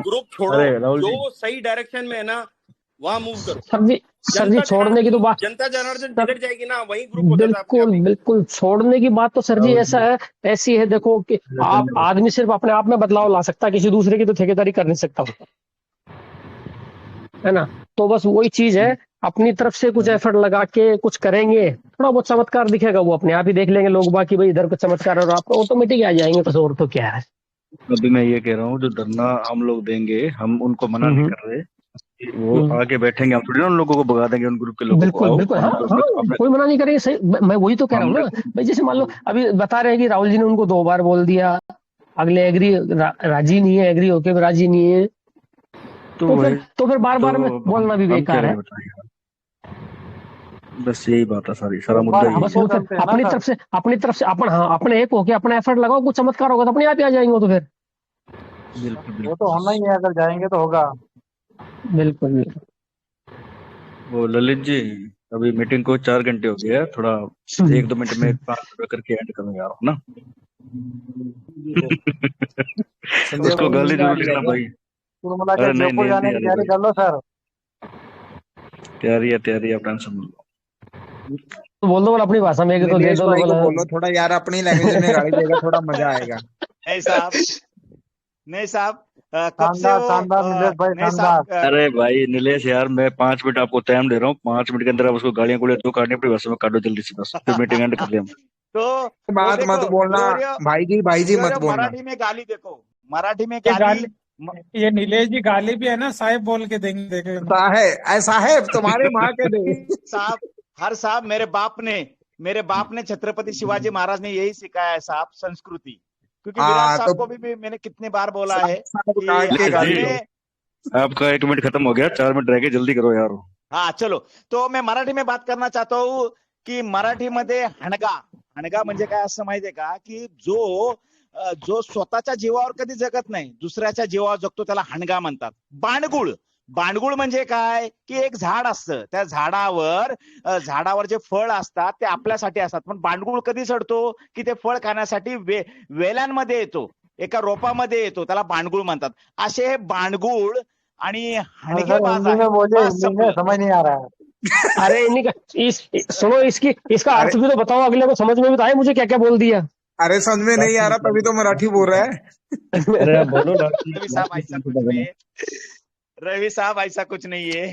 ग्रुप छोड़ो, जो सही डायरेक्शन में है ना वहाँ मूव करो। सर जी छोड़ने की तो बात, जनता जनार्दन बिगड़ जाएगी ना, वही ग्रुप होता है। बिल्कुल छोड़ने की बात तो सर जी ऐसी है देखो कि आप आदमी सिर्फ अपने आप में बदलाव ला सकता है, किसी दूसरे की तो ठेकेदारी कर नहीं सकता, है ना? तो बस वही चीज है, अपनी तरफ से कुछ एफर्ट लगा के कुछ करेंगे, थोड़ा बहुत चमत्कार दिखेगा, वो अपने आप ही देख लेंगे लोग, बाकी भाई इधर कुछ चमत्कार और आपको ऑटोमेटिक आ जाएंगे, कुछ और तो क्या है। अभी मैं ये कह रहा हूँ, जो धरना हम लोग देंगे, हम उनको मना नहीं कर रहे, वो आगे बैठेंगे, हम थोड़ी ना उन लोगों को भगा देंगे, उन ग्रुप के लोगों को। बिल्कुल हाँ, कोई मना नहीं करेंगे, सही। मैं वही तो कह रहा हूँ ना भाई, जैसे मान लो अभी बता रहे हैं कि राहुल जी ने उनको 2 बार बोल दिया, अगले एग्री राजी नहीं है, एग्री होके भी राजी नहीं है, तो फिर बार बार में बोलना भी बेकार है। बस यही बात है, सारा मुद्दा यही बस है। वो फिर अपनी तरफ से अपन, हाँ अपने एक होके अपना एफर्ट लगाओ, कुछ चमत्कार होगा तो अपने आप ही आ जाएंगे वो तो फिर। बिल्कुल वो बिल्कुल तो होना ही है, अगर जाएंगे तो होगा। बिल्कुल बिल्कुल। वो ललित जी, अभी मीटिंग को 4 घंटे हो गया है, थोड़ा 1-2 मिनट में 5 रुपए करके ऐड करो यार ना। उसको गाली जरूर देना भाई। कुल मिला के अरे नहीं जयपुर नहीं जाने नहीं, की अरे तैयारी कर लो सर। तैयारी है, आप टेंशन मत लो। तो बोल दो बोला अपनी भाषा में, एक तो दे नीलेश दो भाई को बोला। बोलो थोड़ा यार, अपनी लैंग्वेज में गाली देगा, थोड़ा मजा आएगा। नहीं साहब, नहीं साहब, कब से शानदार वो शानदार नीलेश भाई, नहीं शानदार। साहब, अरे भाई नीलेश यार, मैं 5 मिनट आपको टाइम दे रहा हूँ, 5 मिनट के अंदर आप उसको गालियां गुड़ियां दो काटनी अपनी भाषा में काटो जल्दी से, बस फिर मीटिंग एंड कर दें हम। तो वो बात मत देखो बोलना भाई जी मत बोलना। मराठी में गाली, देखो मराठी में ये गाली। ये नीलेश जी गाली भी है ना, साहेब बोल के देंगे, देख लेना। ऐसा है तुम्हारे माँ के दे। साहब मेरे बाप ने छत्रपति शिवाजी महाराज ने यही सिखाया है साहब, संस्कृति। क्योंकि विराट साहब को भी मैंने कितने बार बोला है कि आपका 1 मिनट खत्म हो गया, 4 मिनट रह गए, जल्दी करो यार। हाँ चलो, तो मैं मराठी में बात करना चाहता हूँ की मराठीमध्ये हणगा म्हणजे काय असं माहितीये का, की जो स्वतःच्या जीवावर कधी जगत नाही, दुसऱ्याच्या जीवावर जगतो त्याला हणगा म्हणतात. बाणगुळ म्हणजे काय, की एक झाड असतं, त्या झाडावर जे फळ असतात ते आपल्यासाठी असतात, पण बाणगुळ कधी चढतो की ते फळ खाण्यासाठी वेलांमध्ये येतो, एका रोपामध्ये येतो, त्याला बाणगुळ म्हणतात. असे हे बाणगुळ आणि हणगेबाज आहे. बस संपलं. समझ नहीं आ रहा है। अरे सुनो, इसका अर्थ भी तो बताओ, अगले को समझ में भी तो आए मुझे क्या क्या बोल दिया। अरे समझ में नहीं आ रहा, तभी तो मराठी बोल रहा है। अरे आप बोलो ना। रवि साहब ऐसा कुछ नहीं है,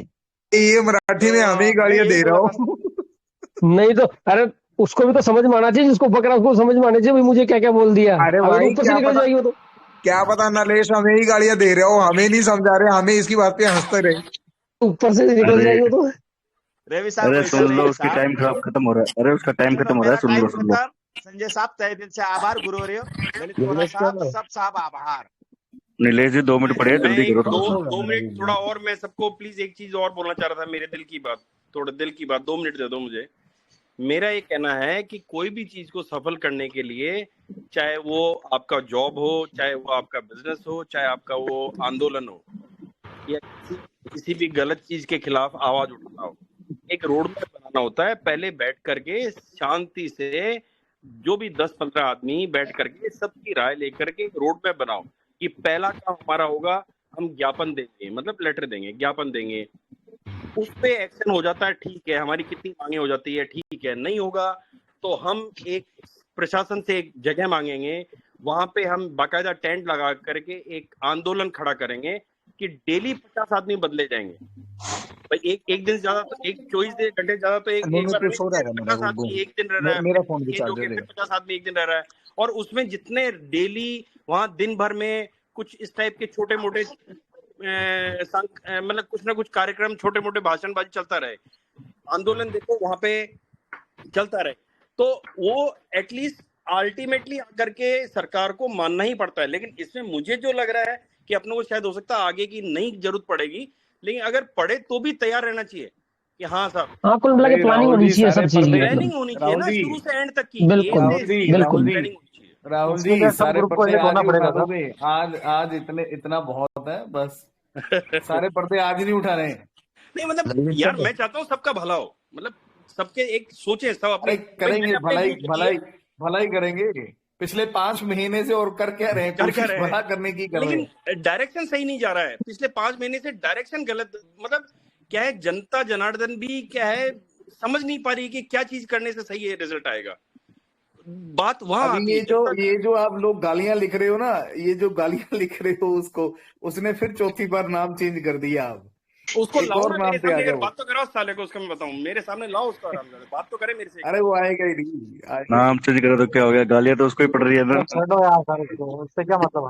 ये मराठी में हमें ही गालियां दे रहा हूँ। नहीं तो अरे उसको भी तो समझ में आना चाहिए, जिसको पकड़ा उसको समझ में आना चाहिए मुझे क्या क्या बोल दिया। अरे अगर भाई ऊपर से निकल जाएगी वो तो क्या पता नलेश हमें ही गालियां दे रहे हो, हमें नहीं समझा रहे, हमें इसकी बात पे हंसते रहे, ऊपर से निकल जाएगी वो तो। रवि साहब अरे सुन लो, उसकी टाइम खत्म हो रहा है। अरे उसका टाइम खत्म हो रहा है, सुन लो। संजय साहब तहे दिल से आभार, गुरुवर्य ललित कोरा साहब, सब साहब आभार। नीलेश जी 2 मिनट पड़े, जल्दी करो। 2 मिनट थोड़ा और, मैं सबको प्लीज एक चीज और बोलना चाह रहा था, मेरे दिल की बात, थोड़ा दिल की बात, 2 मिनट दे दो मुझे। मेरा ये कहना है कि कोई भी चीज को सफल करने के लिए, चाहे वो आपका जॉब हो, चाहे वो आपका बिजनेस हो, चाहे आपका वो आंदोलन हो, या किसी भी गलत चीज के खिलाफ आवाज उठाना हो, एक रोड मैप बनाना होता है। पहले बैठ करके शांति से जो भी 10-15 आदमी बैठ करके सबकी राय लेकर के रोड मैप बनाओ कि पहला काम हमारा होगा, हम ज्ञापन देंगे, मतलब लेटर देंगे, ज्ञापन देंगे, उस पे एक्शन हो जाता है, ठीक है, हमारी कितनी मांगे हो जाती है, ठीक है, नहीं होगा तो हम एक प्रशासन से एक जगह मांगेंगे, वहां पे हम बाकायदा टेंट लगा करके एक आंदोलन खड़ा करेंगे कि डेली 50 आदमी बदले जाएंगे। भाई एक दिन ज्यादा तो, एक 24 घंटे ज्यादा तो एक बार 50 आदमी एक दिन रह रहा है, मेरा फोन भी जो चार्जर कि है। 50 आदमी एक दिन रह रहा है, और उसमें जितने डेली वहां दिन भर में कुछ इस टाइप के छोटे मोटे मतलब कुछ ना कुछ कार्यक्रम, छोटे मोटे भाषणबाजी चलता रहे, आंदोलन देखो वहां पे चलता रहे, तो वो एटलीस्ट अल्टीमेटली आकर के सरकार को मानना ही पड़ता है। लेकिन इसमें मुझे जो लग रहा है कि अपनों को शायद हो सकता है आगे की नहीं जरूरत पड़ेगी, लेकिन अगर पड़े तो भी तैयार रहना चाहिए कि हाँ साहब, हाँ कुल मिला के प्लानिंग होनी चाहिए सब चीज की, प्लानिंग होनी चाहिए ना, शुरू से एंड तक की। बिल्कुल बिल्कुल। राहुल जी सारे पर्दे आज ही उठा दोगे, आज इतना बहुत है, बस सारे पर्दे आज ही नहीं उठा रहे। नहीं मतलब यार मैं चाहता हूँ सबका भला हो, मतलब सबके एक सोचे, सब अपने करेंगे, भलाई करेंगे। पिछले 5 महीने से और कर क्या रहे हैं, कोशिश भला करने की कर रहे हैं, लेकिन डायरेक्शन सही नहीं जा रहा है। पिछले 5 महीने से डायरेक्शन गलत, मतलब क्या है, जनता जनार्दन भी क्या है समझ नहीं पा रही कि क्या चीज करने से सही है रिजल्ट आएगा। बात वहां ये जो आप लोग गालियां लिख रहे हो ना, ये जो गालियां लिख रहे हो उसने फिर चौथी बार नाम चेंज कर दिया। अब उसको लाओ और ना नाम मेरे पे आ सामने, गया अगर बात तो कराओ साले को, उसका मैं बताऊं, मेरे सामने लाओ उसका, बात तो करे मेरे से। अरे वो आएगा ही नहीं, नाम चेंज करा तो क्या हो गया, गालियां तो उसको ही पड़ रही है ना। छोड़ो यार सर इसको, उससे क्या मतलब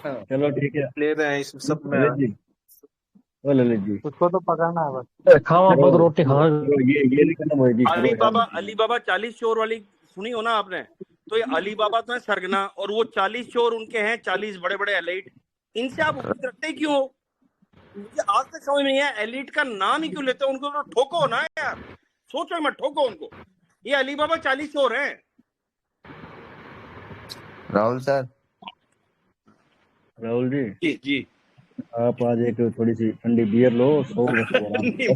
है। चलो ठीक है, ले रहे हैं इस सब में। ललित जी उसको तो पकड़ना है बस। खावा बहुत रोटी खावा। ये नहीं करना भाई जी। अली बाबा 40 चोर वाली सुनी हो ना आपने, तो ये अली बाबा तो है सरगना, और वो 40 चोर उनके हैं, 40 बड़े बड़े एलाइट, इनसे आप उम्मीद रखते क्यों हो? मुझे आज तक समझ में नहीं आया एलिट का नाम ही क्यों लेते हो, उनको तो ठोको ना यार, सोचो मत, ठोको उनको। ये अली बाबा 40 चोर हैं। राहुल सर, राहुल जी जी आप आज एक थोड़ी सी ठंडी बियर लो, सो नहीं,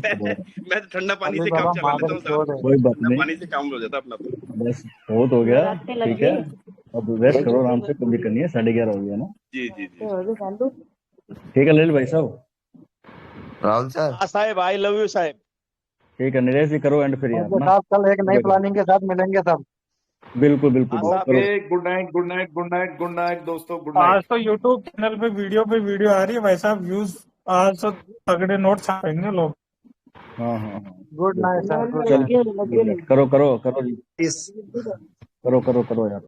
मैं तो ठंडा पानी से काम चला लेता हूँ साहब, कोई बात ठंडा नहीं, पानी से काम हो जाता अपना तो। बस बहुत हो गया, ठीक है, अब रेस्ट करो आराम से, कोई दिक्कत नहीं है, 11:30 हो गया ना। जी जी जी ठीक है ललित भाई साहब, राहुल सर, हाँ साहब, आई लव यू साहब। ठीक है नरेश जी, करो एंड फिर यार ओके ना, साहब, कल एक नई प्लानिंग के साथ मिलेंगे सब। बिल्कुल बिल्कुल हाँ, करो। Okay, good night good night good night good night दोस्तों, गुड आज नाइट। तो यूट्यूब चैनल पे वीडियो आ रही है भाई साहब, व्यूज आज तो तगड़े नोट छापेंगे लोग। हाँ हाँ हाँ, गुड नाइट सर, गुड चलो नाइट। करो करो करो जी, करो करो करो यार।